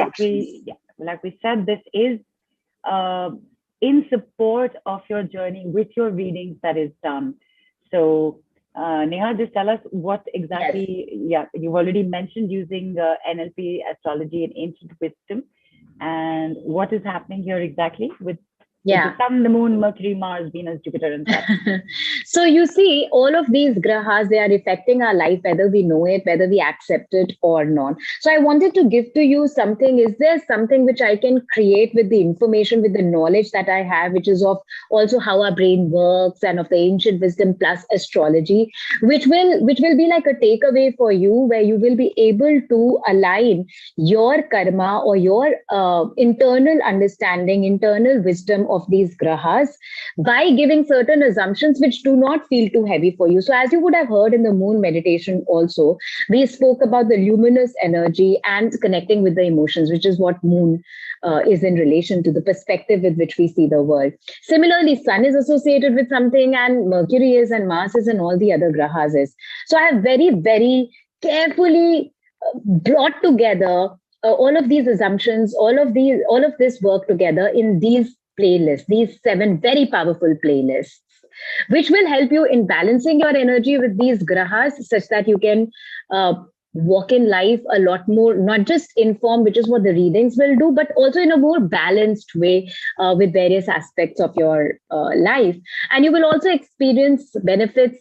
like we said, this is in support of your journey with your readings that is done. So Neha, just tell us what exactly, you've already mentioned using NLP, astrology, and ancient wisdom. And what is happening here exactly with the sun, the moon, Mercury, Mars, Venus, Jupiter, and Saturn? So you see, all of these grahas, they are affecting our life, whether we know it, whether we accept it or not. So I wanted to give to you something. Is there something which I can create with the information, with the knowledge that I have, which is of also how our brain works and of the ancient wisdom plus astrology, which will be like a takeaway for you, where you will be able to align your karma or your internal understanding, internal wisdom of these grahas by giving certain assumptions which do not feel too heavy for you. So as you would have heard in the moon meditation also, we spoke about the luminous energy and connecting with the emotions, which is what moon is in relation to the perspective with which we see the world. Similarly, sun is associated with something, and Mercury is, and Mars is, and all the other grahas is. So I have very, very carefully brought together all of these assumptions, all of this work together in these playlists, these 7 very powerful playlists, which will help you in balancing your energy with these grahas such that you can walk in life a lot more, not just informed, which is what the readings will do, but also in a more balanced way with various aspects of your life. And you will also experience benefits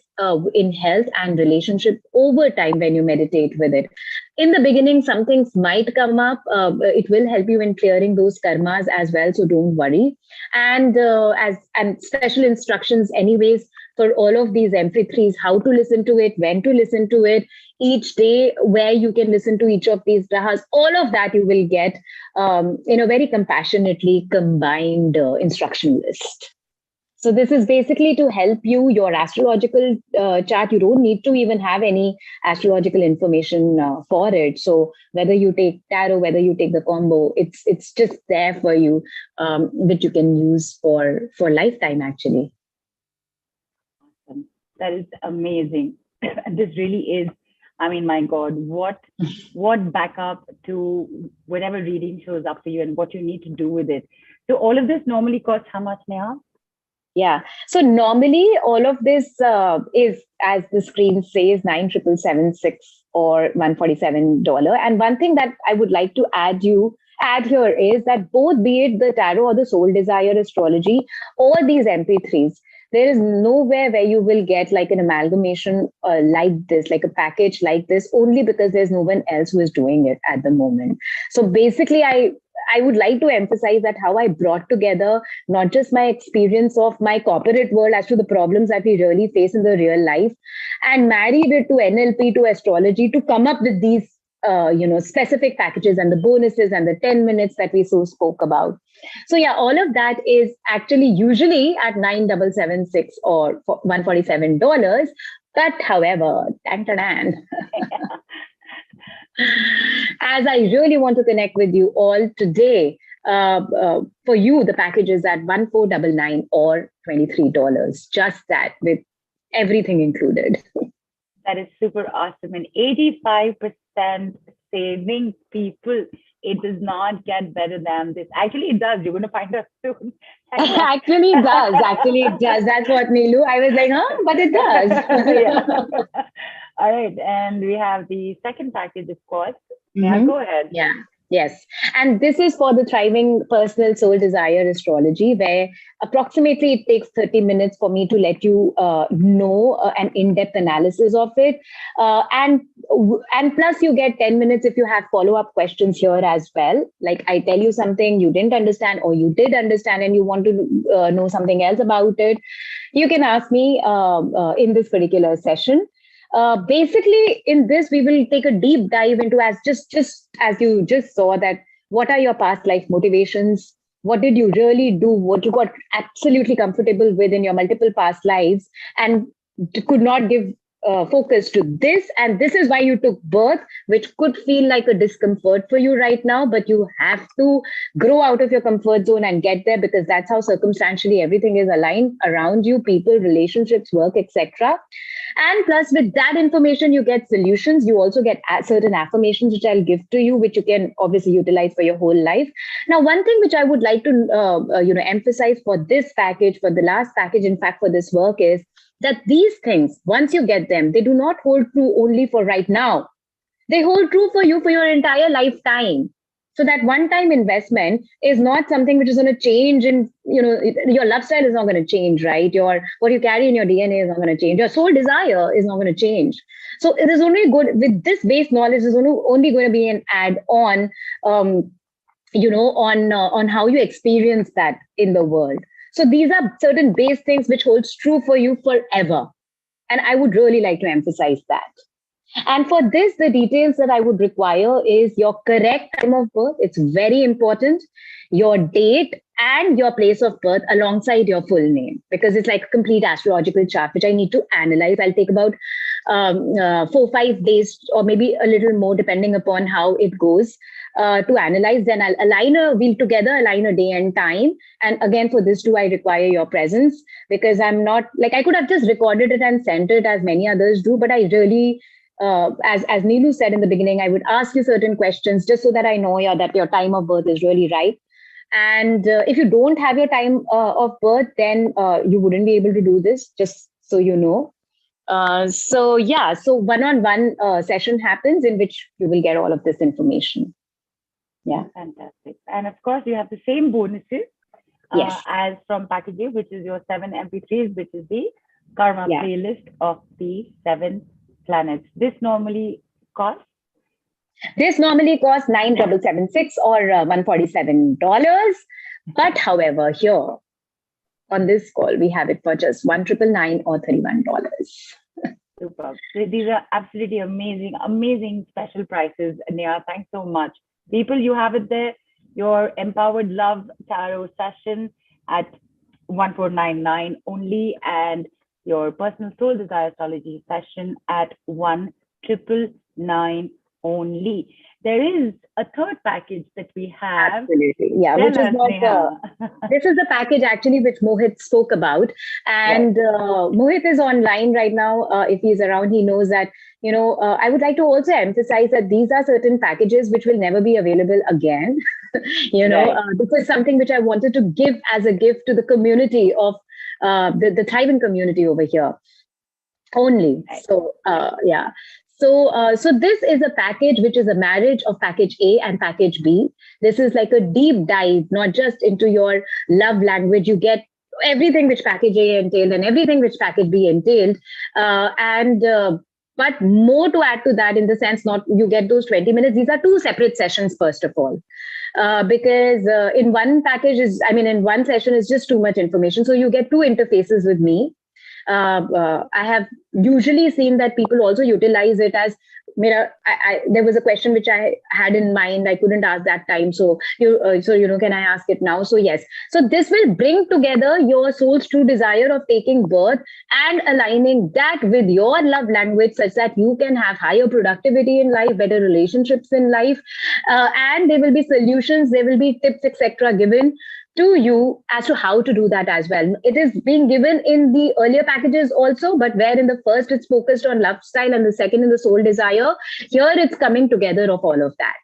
in health and relationship over time when you meditate with it. In the beginning, some things might come up. It will help you in clearing those karmas as well, so don't worry. And and special instructions, anyways, for all of these MP3s, how to listen to it, when to listen to it, each day, where you can listen to each of these grahas, all of that you will get in a very compassionately combined instruction list. So this is basically to help you, your astrological chart. You don't need to even have any astrological information for it. So whether you take tarot, whether you take the combo, it's just there for you, which you can use for lifetime, actually. Awesome. That is amazing. This really is, I mean, my God, what backup to whatever reading shows up for you and what you need to do with it. So all of this normally costs how much, Neha? Yeah. So normally all of this is, as the screen says, 9,776 or $147. And one thing that I would like to add here is that both, be it the tarot or the soul desire astrology or these MP3s, there is nowhere where you will get like an amalgamation like this, like a package like this, only because there's no one else who is doing it at the moment. So basically, I would like to emphasize that how I brought together not just my experience of my corporate world as to the problems that we really face in the real life, and married it to NLP, to astrology, to come up with these specific packages and the bonuses and the 10 minutes that we so spoke about. So yeah, all of that is actually usually at 9,776 or $147. But however, as I really want to connect with you all today, for you, the package is at $1,499 or $23. Just that, with everything included. That is super awesome. And 85% saving, people. It does not get better than this. Actually, it does. You're going to find out soon. Actually, it does. Actually, it does. That's what, Neelu. I was like, huh? But it does. All right. And we have the second package, of course. Yeah, go ahead. Yeah. Yes. And this is for the thriving personal soul desire astrology, where approximately it takes 30 minutes for me to let you know an in-depth analysis of it. And plus you get 10 minutes if you have follow-up questions here as well. Like I tell you something you didn't understand or you did understand and you want to know something else about it, you can ask me in this particular session. Basically, in this, we will take a deep dive into, as just as you just saw, that what are your past life motivations? What did you really do? What you got absolutely comfortable with in your multiple past lives and could not give focus to this. And this is why you took birth, which could feel like a discomfort for you right now, but you have to grow out of your comfort zone and get there, because that's how circumstantially everything is aligned around you, people, relationships, work, etc. And plus, with that information, you get solutions. You also get certain affirmations, which I'll give to you, which you can obviously utilize for your whole life. Now, one thing which I would like to emphasize for this package, for the last package, in fact, for this work, is that these things, once you get them, they do not hold true only for right now. They hold true for you for your entire lifetime. So that one-time investment is not something which is going to change, and your lifestyle is not going to change, right? What you carry in your DNA is not going to change. Your soul desire is not going to change. So it is only good with this base knowledge is only going to be an add-on, on how you experience that in the world. So these are certain base things which holds true for you forever. And I would really like to emphasize that. And for this, the details that I would require is your correct time of birth. It's very important. Your date and your place of birth alongside your full name, because it's like a complete astrological chart, which I need to analyze. I'll take about 4-5 days or maybe a little more, depending upon how it goes, to analyze. Then I'll align a day and time. And again, for this too, I require your presence, because I'm not like, I could have just recorded it and sent it as many others do, but I really, as Neelu said in the beginning, I would ask you certain questions just so that I know that your time of birth is really right. And if you don't have your time of birth, then you wouldn't be able to do this, just so you know. So yeah, so one-on-one session happens in which you will get all of this information. Yeah. Fantastic. And of course, you have the same bonuses Yes. as from package A, which is your 7 MP3s, which is the Karma playlist of the 7 planets. This normally costs? This normally costs $9,776 or $147. But however, here on this call, we have it for just $1,999 or $31. Super. These are absolutely amazing, amazing special prices. Neha, thanks so much. People, you have it there. Your Empowered Love Tarot session at 1499 only, and your Personal Soul Desire Astrology session at 1999 only. There is a third package that we have. Absolutely. Yeah, which is what this is the package actually which Mohit spoke about. And Mohit is online right now. If he's around, he knows that, you know, I would like to also emphasize that these are certain packages which will never be available again. You know, this is something which I wanted to give as a gift to the community of the thriving community over here only. So, yeah. So this is a package which is a marriage of package A and package B. This is like a deep dive, not just into your love language. You get everything which package A entailed and everything which package B entailed. But more to add to that, in the sense, not you get those 20 minutes. These are 2 separate sessions, first of all. Because in one package in one session is just too much information. So you get 2 interfaces with me. I have usually seen that people also utilize it as there was a question which I had in mind. I couldn't ask that time. So can I ask it now? So yes. So this will bring together your soul's true desire of taking birth and aligning that with your love language, such that you can have higher productivity in life, better relationships in life. And there will be solutions, there will be tips, etc. given to you as to how to do that as well. It is being given in the earlier packages also, but where in the first it's focused on lifestyle and the second in the soul desire, here it's coming together of all of that.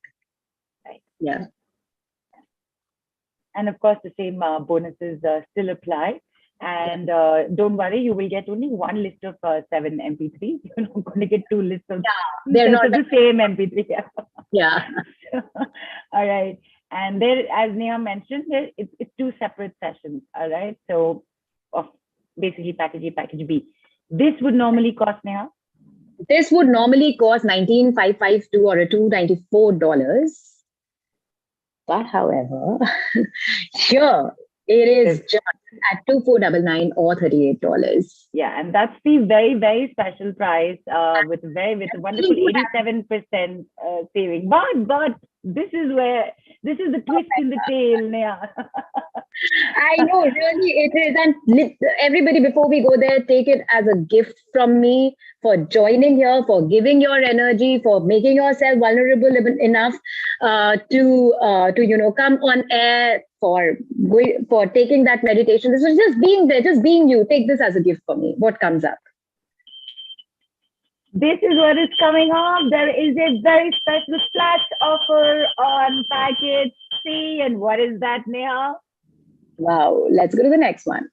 Right. Yeah. And of course, the same bonuses still apply. And don't worry, you will get only 1 list of 7 MP3s. You're not going to get 2 lists of, they're not the same MP3. Yeah. All right. And there, as Neha mentioned, it's 2 separate sessions. All right. So basically package A, package B. This would normally cost, Neha? This would normally cost $19,552 or $294. But however, here it is just at $2,499 or $38. Yeah, and that's the very, very special price with a wonderful 87% saving. But this is the twist in the tail, Neha. I know, really it is. And everybody, before we go there, take it as a gift from me for joining here, for giving your energy, for making yourself vulnerable enough to come on air, for taking that meditation. This is just being there, just being you. Take this as a gift for me. What comes up? This is what is coming up. There is a very special flash offer on package C. And what is that, Neha? Wow, let's go to the next one.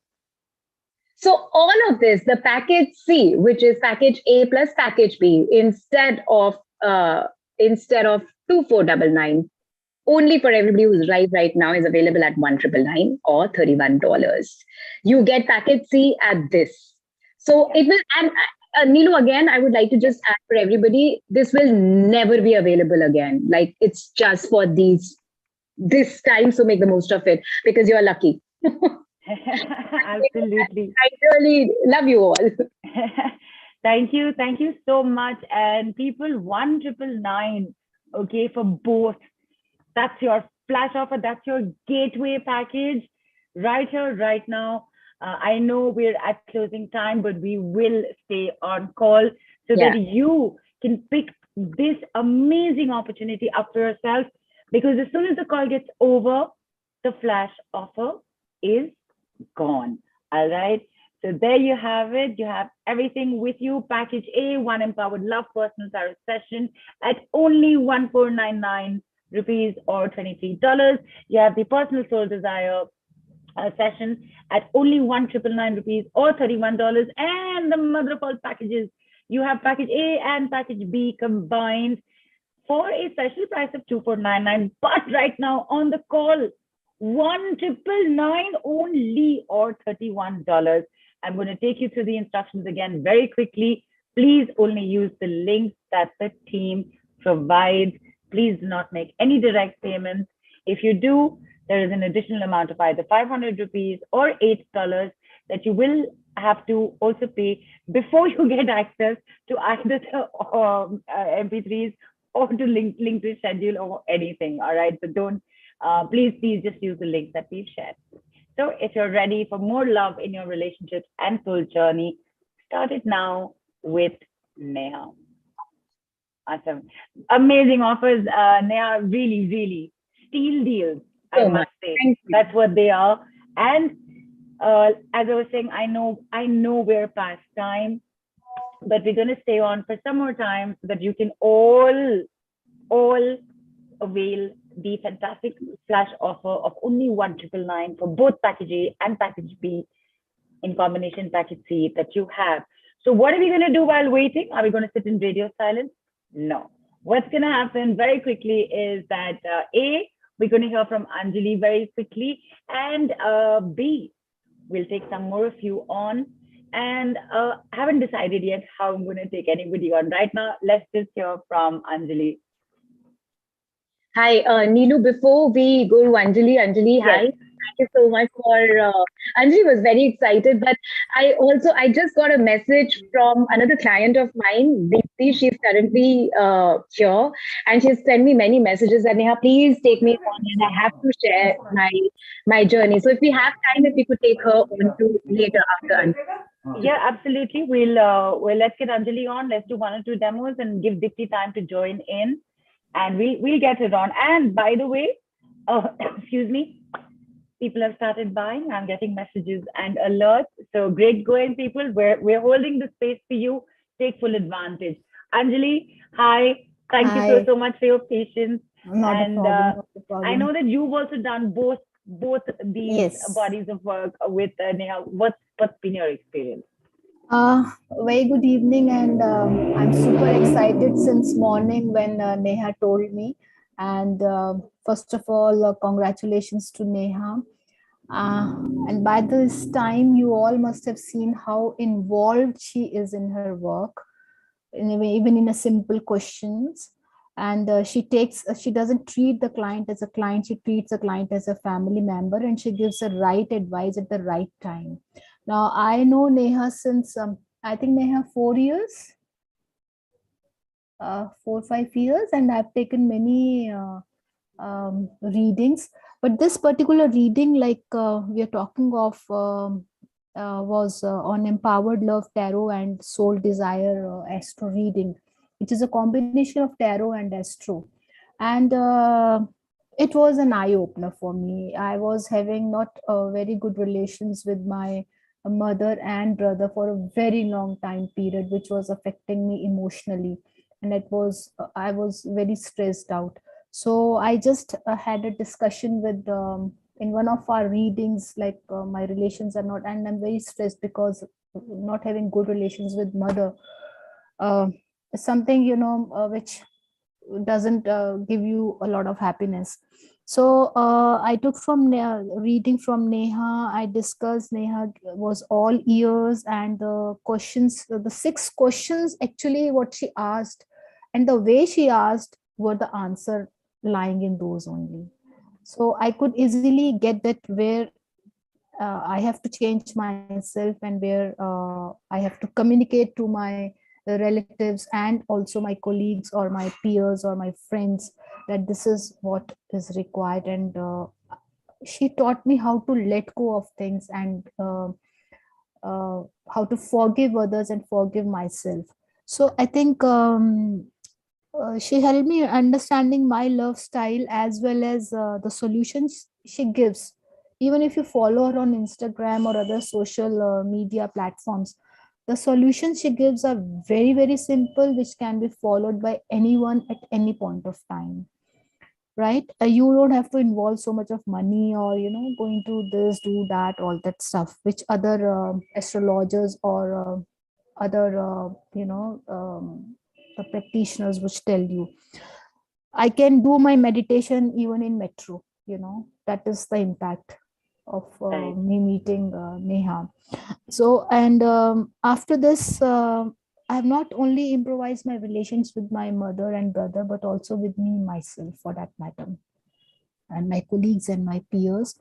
So all of this, the package C, which is package A plus package B, instead of 2,499, only for everybody who's right now, is available at 1,999 or $31. You get package C at this. So it will, and Neelu, again, I would like to just add for everybody, this will never be available again. Like, it's just for this time, so make the most of it because you're lucky. Absolutely. I really love you all. Thank you so much. And people, 1,999, okay, for both. That's your flash offer. That's your gateway package right here, right now. I know we're at closing time, but we will stay on call so that you can pick this amazing opportunity up for yourself. Because as soon as the call gets over, the flash offer is gone. All right. So there you have it. You have everything with you. Package A, 1 Empowered Love Personal Tarot session at only 1,499 rupees or $23. You have the Personal Soul Desire session at only 1,999 rupees or $31. And the mother of all packages, you have package A and package B combined for a special price of 2,499. But right now on the call, 1,999 only or $31. I'm going to take you through the instructions again very quickly. Please only use the links that the team provides. Please do not make any direct payments. If you do, there is an additional amount of either 500 rupees or $8 that you will have to also pay before you get access to either the MP3s or to link to schedule or anything. All right. So don't, please just use the links that we've shared. So if you're ready for more love in your relationships and soul journey, start it now with Neha. Awesome. Amazing offers, Neha. Really, really steal deals, I must say. That's what they are. And as I was saying, I know we're past time, but we're going to stay on for some more time so that you can all avail the fantastic flash offer of only 1,999 for both package A and package B in combination package C that you have. So what are we going to do while waiting? Are we going to sit in radio silence? No. What's going to happen very quickly is that A, we're going to hear from Anjali very quickly, and B, we'll take some more of you on. And I haven't decided yet how I'm going to take anybody on. Right now, let's just hear from Anjali. Hi, Neenu, before we go to Anjali, Yes. hi. Thank you so much for, Anjali was very excited, but I just got a message from another client of mine, Deepthi. She's currently here, and she's sent me many messages that, Neha, please take me on, and I have to share my journey. So if we have time, if we could take her on to later after Anjali. Yeah, absolutely. Well, let's get Anjali on. Let's do 1 or 2 demos and give Deepthi time to join in, and we'll get it on. And by the way, excuse me, people have started buying. I'm getting messages and alerts. So great going, people. We're holding the space for you. Take full advantage. Anjali, hi. Thank you so much for your patience. Not a problem. Not a problem. I know that you've also done both these bodies of work with Neha. What's been your experience? Very good evening, and I'm super excited since morning when Neha told me. And first of all, congratulations to Neha. And by this time, you all must have seen how involved she is in her work, even in a simple questions. And she doesn't treat the client as a client, she treats the client as a family member, and she gives the right advice at the right time. Now, I know Neha since, I think Neha 4 years, 4 or 5 years, and I've taken many readings. But this particular reading, like we are talking of, was on Empowered Love Tarot and Soul Desire Astro reading, which is a combination of tarot and astro. And it was an eye-opener for me. I was having not very good relations with my mother and brother for a very long time period, which was affecting me emotionally. And I was very stressed out. So I just had a discussion with, in one of our readings, like my relations are not, and I'm very stressed because not having good relations with mother, something, which doesn't give you a lot of happiness. So I took from reading from Neha. I discussed. Neha was all ears, and the questions, the 6 questions, actually what she asked and the way she asked were the answer lying in those only. So I could easily get that where I have to change myself, and where I have to communicate to my relatives and also my colleagues or my peers or my friends that this is what is required. And she taught me how to let go of things, and how to forgive others and forgive myself. So I think she helped me understanding my love style, as well as the solutions she gives. Even if you follow her on Instagram or other social media platforms, the solutions she gives are very, very simple, which can be followed by anyone at any point of time. right? You don't have to involve so much of money, or going to this, do that, all that stuff which other astrologers or other the practitioners which tell you. I can do my meditation even in metro. That is the impact of Right. me meeting Neha. So, and after this, I have not only improvised my relations with my mother and brother, but also with me myself, for that matter, and my colleagues and my peers.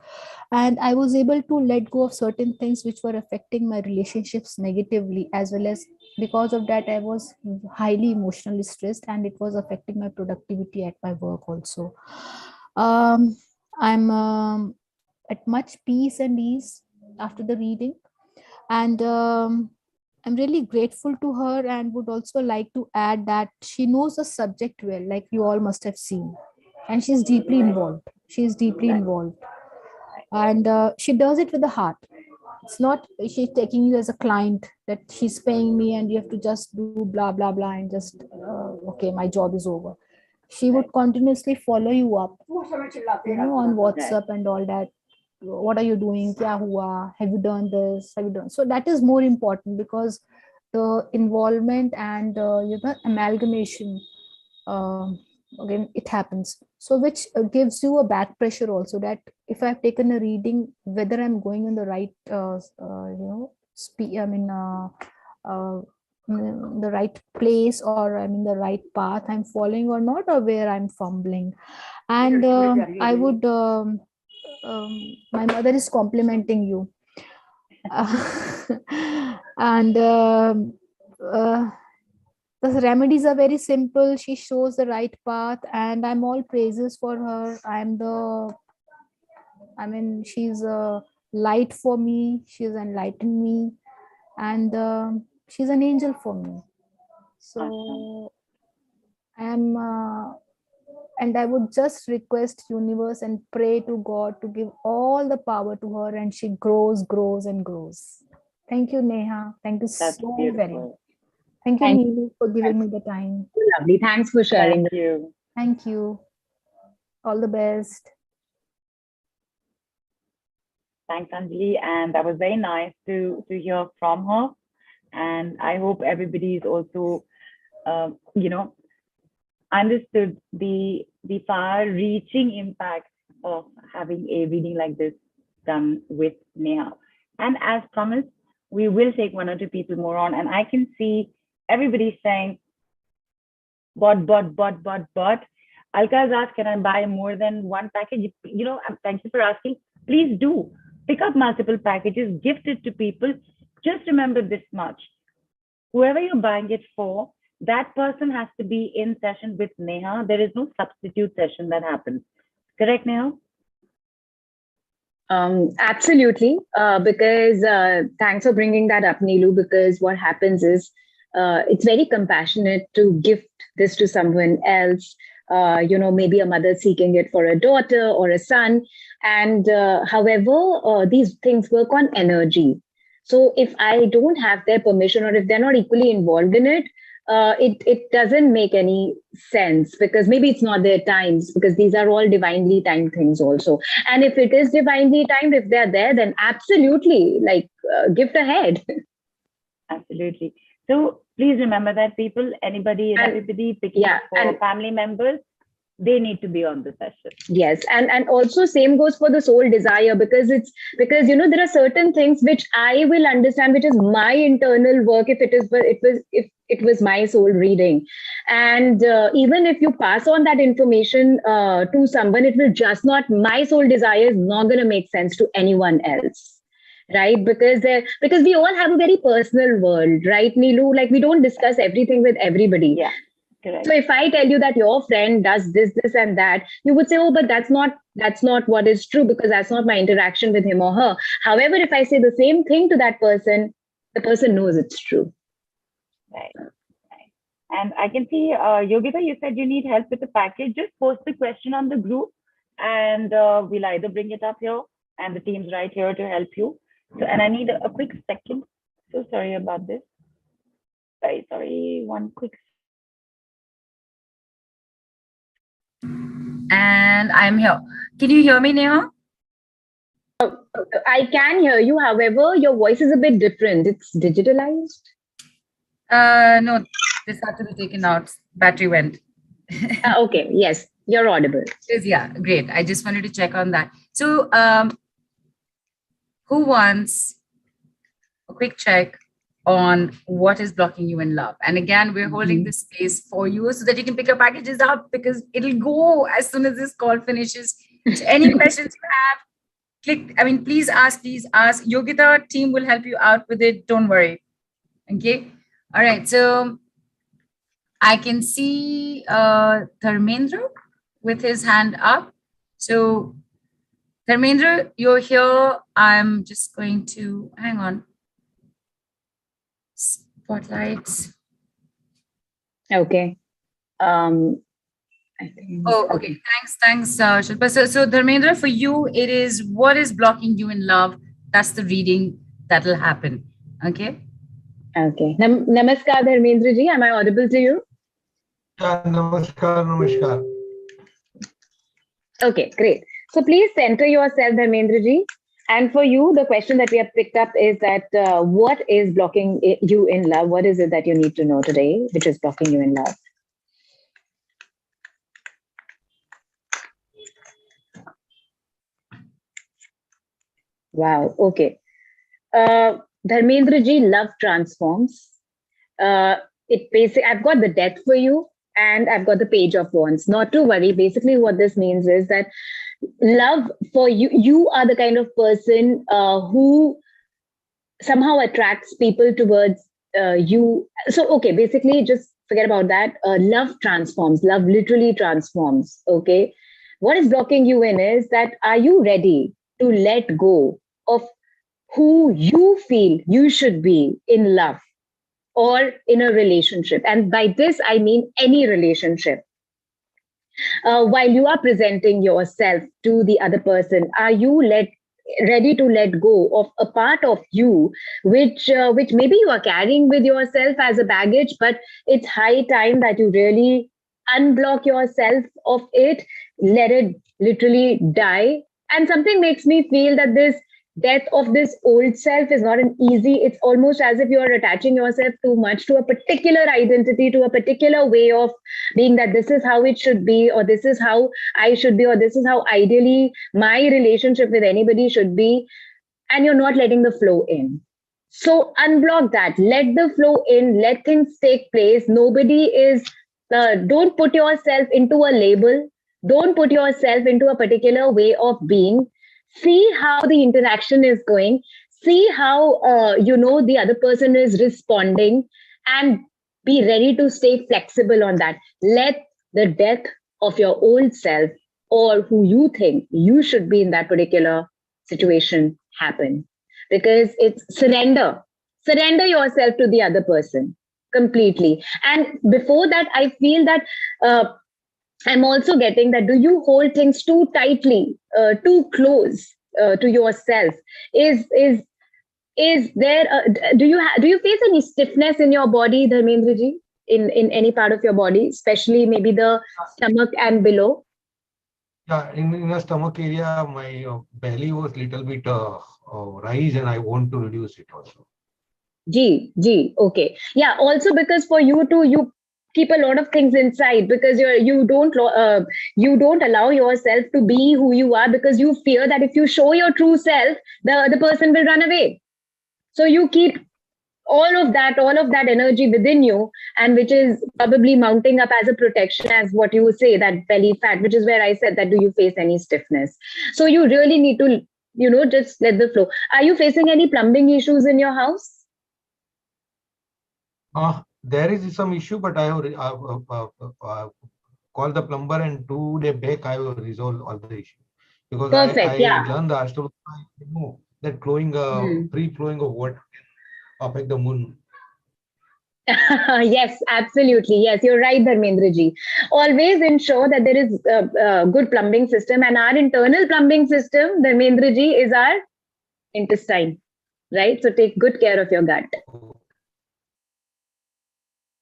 And I was able to let go of certain things which were affecting my relationships negatively, as well as because of that I was highly emotionally stressed, and it was affecting my productivity at my work also. I'm at much peace and ease after the reading, and I'm really grateful to her, and would also like to add that she knows the subject well, like you all must have seen, and she's deeply involved. She's deeply involved, and she does it with the heart. It's not she's taking you as a client that she's paying me and you have to just do blah blah blah and just okay, my job is over. She would continuously follow you up, on Right. WhatsApp and all that. What are you doing? Kya hua? Have you done this? Have you done? So that is more important, because the involvement and amalgamation, again it happens, so which gives you a back pressure also, that if I've taken a reading, whether I'm going in the right I mean uh, the right place, or I'm in the right path I'm following or not, or where I'm fumbling. And I would my mother is complimenting you. And the remedies are very simple. She shows the right path, and I'm all praises for her. She's a light for me. She's enlightened me, and she's an angel for me. Awesome. So I'm, and I would just request universe and pray to God to give all the power to her, and she grows, grows, and grows. Thank you, Neha. Thank you That's so very much. beautiful. Thank you, Thank Neelu, for giving you. me the time. Lovely. Thanks for sharing. Thank you. Thank you. All the best. Thanks, Anjali. And that was very nice to hear from her. And I hope everybody is also, you know, understood the far-reaching impact of having a reading like this done with Neha. And as promised, we will take one or two people more on, and I can see everybody saying, but. Alka has asked, can I buy more than one package? Thank you for asking. Please do pick up multiple packages, gift it to people. Just remember this much: whoever you're buying it for, that person has to be in session with Neha. There is no substitute session that happens. Correct, Neha? Absolutely. Because thanks for bringing that up, Neelu, because what happens is it's very compassionate to gift this to someone else. Maybe a mother seeking it for a daughter or a son. And however, these things work on energy. So if I don't have their permission, or if they're not equally involved in it, it doesn't make any sense, because maybe it's not their times, because these are all divinely timed things also. And if it is divinely timed, if they're there, then absolutely, like, gift ahead. Absolutely. So please remember that people, anybody and everybody picking up for family members, they need to be on the session. Yes, and also same goes for the soul desire, because there are certain things which I will understand, which is my internal work, if it was my soul reading. And even if you pass on that information to someone, it will just not, my soul desire is not going to make sense to anyone else. Right, because we all have a very personal world, right, Neelu? Like, we don't discuss everything with everybody. Yeah, correct. So if I tell you that your friend does this, and that, you would say, oh, but that's not what is true, because that's not my interaction with him or her. However, if I say the same thing to that person, the person knows it's true. Right. And I can see, Yogita, you said you need help with the package. Just post the question on the group, and we'll either bring it up here, and the team's right here to help you. So, and I need a quick second. So sorry about this. Very sorry. One quick. And I'm here. Can you hear me, Neha? I can hear you. However, your voice is a bit different. It's digitalized. No, this had to be taken out. Battery went. Okay. Yes, you're audible. Yeah, great. I just wanted to check on that. So, who wants a quick check on what is blocking you in love? And again, we're holding this space for you so that you can pick your packages up because it'll go as soon as this call finishes. So any questions you have, click. I mean, please ask, please ask. Yogita team will help you out with it. Don't worry. Okay. All right. So I can see Dharmendra with his hand up. So Dharmendra, you're here. I'm just going to hang on. Spotlights. Okay. I think. Oh, okay. Thanks, Shilpa. So Dharmendra, for you, it is what is blocking you in love. That's the reading that will happen. Okay. Okay. Namaskar, Dharmendra ji. Am I audible to you? Yeah, namaskar. Okay, great. So please center yourself, Dharmendra ji. And for you, the question that we have picked up is that what is blocking you in love? What is it that you need to know today, which is blocking you in love? Wow. Okay. Dharmendra ji, love transforms. I've got the death for you, and I've got the page of wands. Not to worry. Basically, what this means is that love for you, you are the kind of person who somehow attracts people towards you. So, okay, basically, just forget about that. Love transforms. Love literally transforms. Okay. What is blocking you in is that are you ready to let go of who you feel you should be in love or in a relationship? And by this, I mean any relationship. While you are presenting yourself to the other person, are you ready to let go of a part of you which maybe you are carrying with yourself as a baggage, but it's high time that you really unblock yourself of it, let it literally die. And something makes me feel that this death of this old self is not an easy, it's almost as if you are attaching yourself too much to a particular identity, to a particular way of being, that this is how it should be, or this is how I should be, or this is how ideally my relationship with anybody should be, and you're not letting the flow in. So unblock that, let the flow in, let things take place. Nobody is don't put yourself into a label, don't put yourself into a particular way of being. See how the interaction is going, see how the other person is responding, and be ready to stay flexible on that. Let the death of your old self or who you think you should be in that particular situation happen, because it's surrender yourself to the other person completely. And before that, I feel that I'm also getting that, do you hold things too tightly, too close to yourself? Is there? Do you face any stiffness in your body, Dharmendra ji, in any part of your body, especially maybe the stomach and below? Yeah, in the stomach area, my belly was little bit rise, and I want to reduce it also. G, okay. Yeah, also because for you too, you keep a lot of things inside because you don't allow yourself to be who you are, because you fear that if you show your true self, the person will run away. So you keep all of that energy within you, and which is probably mounting up as a protection, as what you say, that belly fat, which is where I said that, do you face any stiffness? So you really need to, just let the flow. Are you facing any plumbing issues in your house? There is some issue, but I have called the plumber, and 2 days back I will resolve all the issue, because Perfect, I learned the astrology. I know that free flowing of water can affect the moon. Yes, absolutely. Yes, you're right, Dharmendra ji. Always ensure that there is a good plumbing system, and our internal plumbing system, Dharmendra ji, is our intestine, right? So take good care of your gut.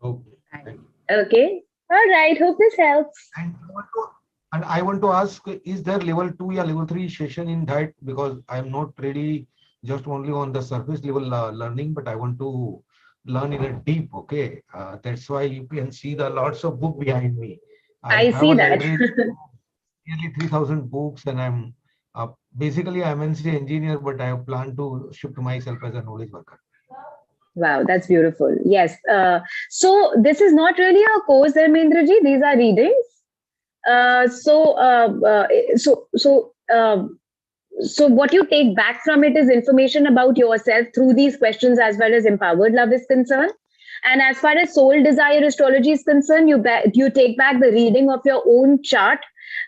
Okay. Okay. All right. Hope this helps. And And I want to ask, is there level 2 or level 3 session in that? Because I'm not really just only on the surface level learning, but I want to learn in a deep. Okay, that's why you can see the lots of book behind me. I I have a see that. library nearly 3,000 books, and I'm basically I'm an engineer, but I have planned to shift myself as a knowledge worker. Wow, that's beautiful. Yes. So this is not really a course, Dharmendraji. These are readings. Uh, so, uh, uh, so, so, uh, so what you take back from it is information about yourself through these questions, as far as empowered love is concerned. And as far as soul desire astrology is concerned, you take back the reading of your own chart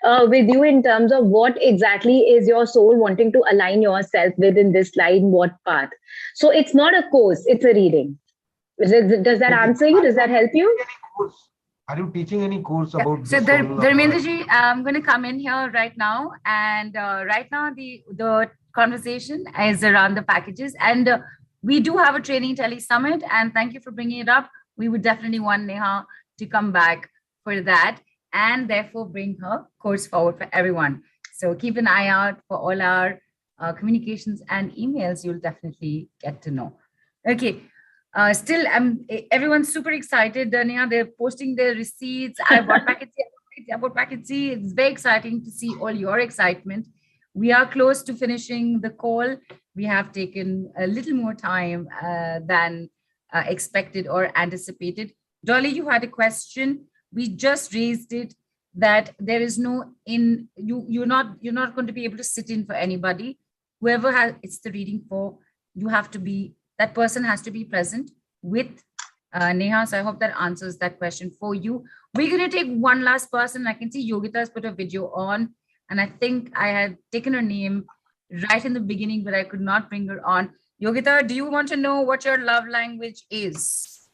with you in terms of what exactly is your soul wanting to align yourself with in this line, what path. So it's not a course, it's a reading. Does that answer you? Does that help you? Are you teaching any course about So the soul? Dharmendraji, I'm going to come in here right now, and right now the conversation is around the packages, and we do have a training tele summit, and thank you for bringing it up. We would definitely want Neha to come back for that, and therefore bring her course forward for everyone. So keep an eye out for all our communications and emails. You'll definitely get to know. Okay. Still, everyone's super excited, Neha. They're posting their receipts. I bought packet C, I bought packet C. It's very exciting to see all your excitement. We are close to finishing the call. We have taken a little more time than expected or anticipated. Dolly, you had a question. We just raised it that there is no you're not going to be able to sit in for anybody. Whoever it's the reading for, you have to be, that person has to be present with Neha. So I hope that answers that question for you. We're going to take one last person. I can see Yogita has put a video on, and I think I had taken her name right in the beginning, but I could not bring her on. Yogita, do you want to know what your love language is,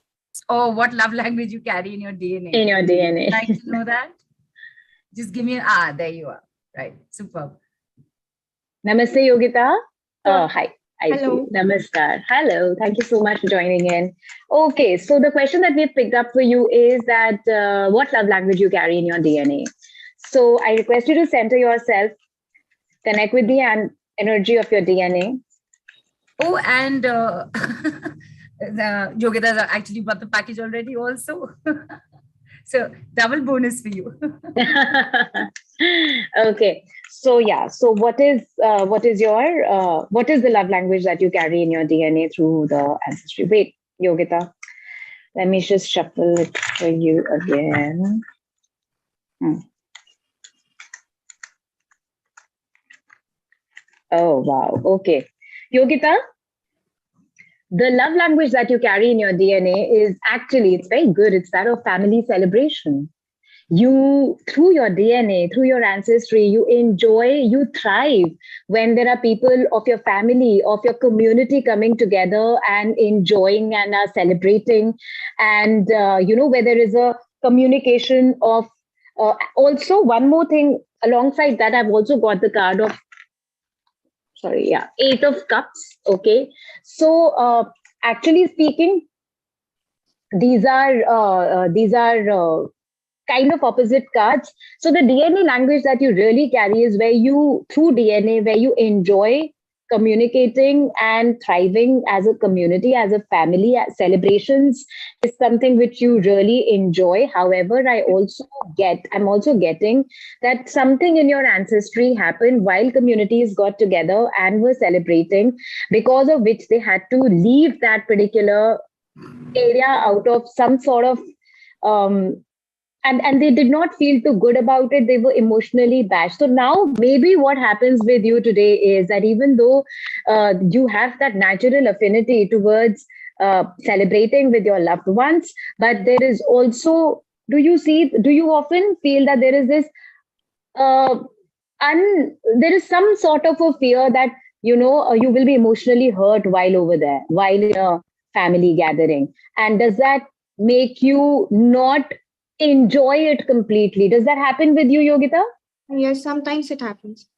or what love language you carry in your DNA? In your DNA. Would you like to know that? Just give me there you are. Right, superb. Namaste, Yogita. Hi. Hello. Namaskar. Hello. Thank you so much for joining in. Okay, so the question that we've picked up for you is that what love language you carry in your DNA. So I request you to center yourself, connect with the energy of your DNA. Oh, and Yogita has actually bought the package already also. So double bonus for you. Okay. So yeah. So what is the love language that you carry in your DNA through the ancestry? Wait, Yogita, let me just shuffle it for you again. Oh wow. Okay, Yogita, the love language that you carry in your DNA is actually, it's very good. It's that of family celebration. You, through your DNA, through your ancestry, you enjoy, you thrive when there are people of your family, of your community coming together and enjoying and are celebrating. And, where there is a communication of, also one more thing alongside that, I've also got the card of, Eight of Cups. Okay. So actually speaking, these are kind of opposite cards. So the DNA language that you really carry is where you, through DNA, where you enjoy communicating and thriving as a community, as a family. Celebrations is something which you really enjoy. However, I'm also getting that something in your ancestry happened while communities got together and were celebrating, because of which they had to leave that particular area out of some sort of and they did not feel too good about it. They were emotionally bashed. So now maybe what happens with you today is that even though you have that natural affinity towards celebrating with your loved ones, but there is also, do you often feel that there is this there is some sort of a fear that you will be emotionally hurt while over there, while in a family gathering, and does that make you not enjoy it completely? Does that happen with you, Yogita? Yes, sometimes it happens.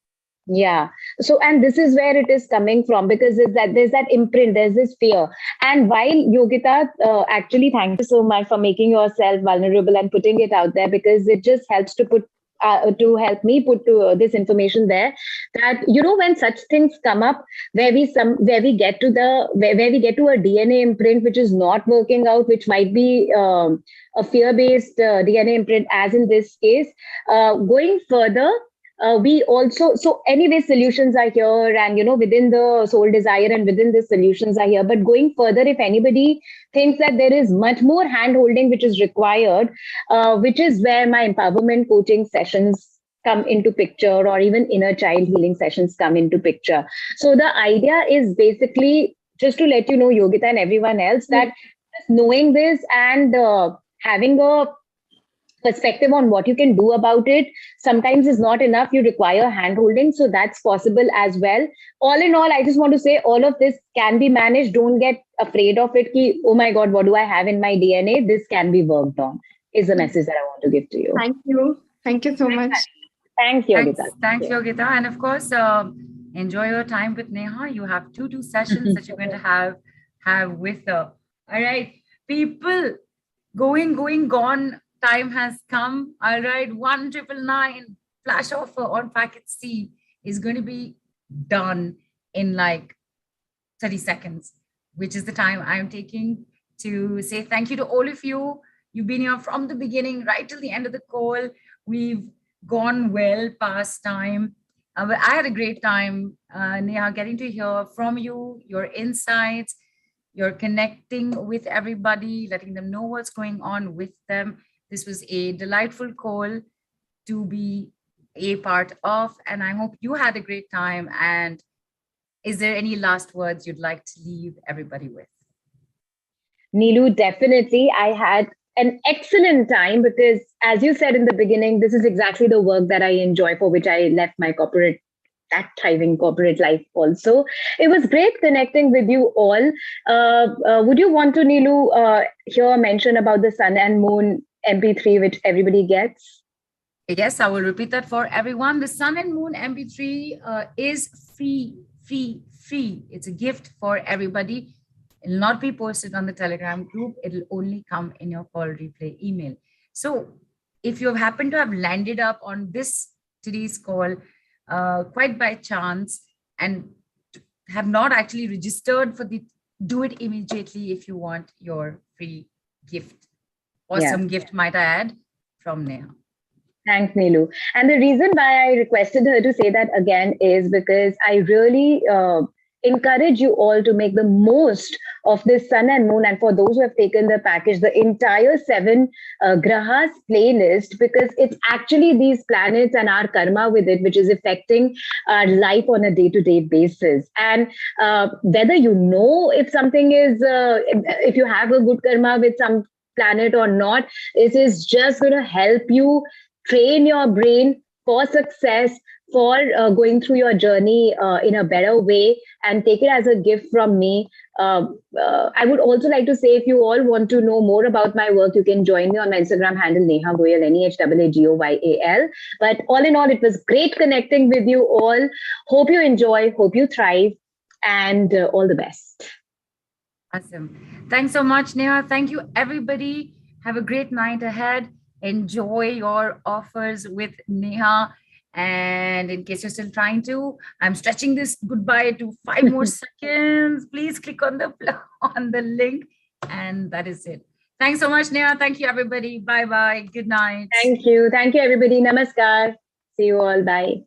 Yeah. So, and this is where it is coming from, because there's that imprint, there's this fear. And while Yogita, actually, thank you so much for making yourself vulnerable and putting it out there, because it just helps to put help me put this information there, that when such things come up, where we get to where we get to a DNA imprint which is not working out, which might be a fear-based DNA imprint, as in this case, going further. We also, so anyway, solutions are here, and within the soul desire and within the solutions are here. But going further, if anybody thinks that there is much more hand holding which is required, which is where my empowerment coaching sessions come into picture, or even inner child healing sessions come into picture. So the idea is basically just to let you know, Yogita and everyone else, that just knowing this and having a perspective on what you can do about it sometimes is not enough. You require hand holding, so that's possible as well. All in all, I just want to say all of this can be managed. Don't get afraid of it ki, oh my god, what do I have in my DNA? This can be worked on, is the message that I want to give to you. Thank you so much. Thanks, Yogita. Thanks, Yogita. And of course, enjoy your time with Neha. You have two sessions that you're going to have with her. All right, people, gone. Time has come. All right, 1999 flash offer on packet C is going to be done in like 30 seconds, which is the time I'm taking to say thank you to all of you. You've been here from the beginning right till the end of the call. We've gone well past time. But I had a great time, Neha, getting to hear from you, your insights. You're connecting with everybody, letting them know what's going on with them. This was a delightful call to be a part of, and I hope you had a great time. And is there any last words you'd like to leave everybody with? Neelu, definitely. I had an excellent time because, as you said in the beginning, this is exactly the work that I enjoy, for which I left my that thriving corporate life also. It was great connecting with you all. Would you want to, Neelu, hear mention about the Sun and Moon MP3, which everybody gets? Yes, I will repeat that for everyone. The Sun and Moon MP3 is free. It's a gift for everybody. It will not be posted on the Telegram group. It will only come in your call replay email. So if you have happened to have landed up on today's call quite by chance and have not actually registered for do it immediately if you want your free gift. Awesome gift, might I add, from Neha. Thanks, Neelu. And the reason why I requested her to say that again is because I really encourage you all to make the most of this Sun and Moon. And for those who have taken the package, the entire 7 Grahas playlist, because it's actually these planets and our karma with it, which is affecting our life on a day-to-day basis. And whether if something is, if you have a good karma with some planet or not, it is just going to help you train your brain for success, for going through your journey in a better way, and take it as a gift from me. I would also like to say, if you all want to know more about my work, you can join me on my Instagram handle, Neha Goyal, NEHAAGOYAL. But all in all, it was great connecting with you all. Hope you enjoy, hope you thrive, and all the best. Awesome. Thanks so much, Neha. Thank you, everybody. Have a great night ahead. Enjoy your offers with Neha. And in case you're still trying to, I'm stretching this goodbye to 5 more seconds. Please click on the link. And that is it. Thanks so much, Neha. Thank you, everybody. Bye-bye. Good night. Thank you. Thank you, everybody. Namaskar. See you all. Bye.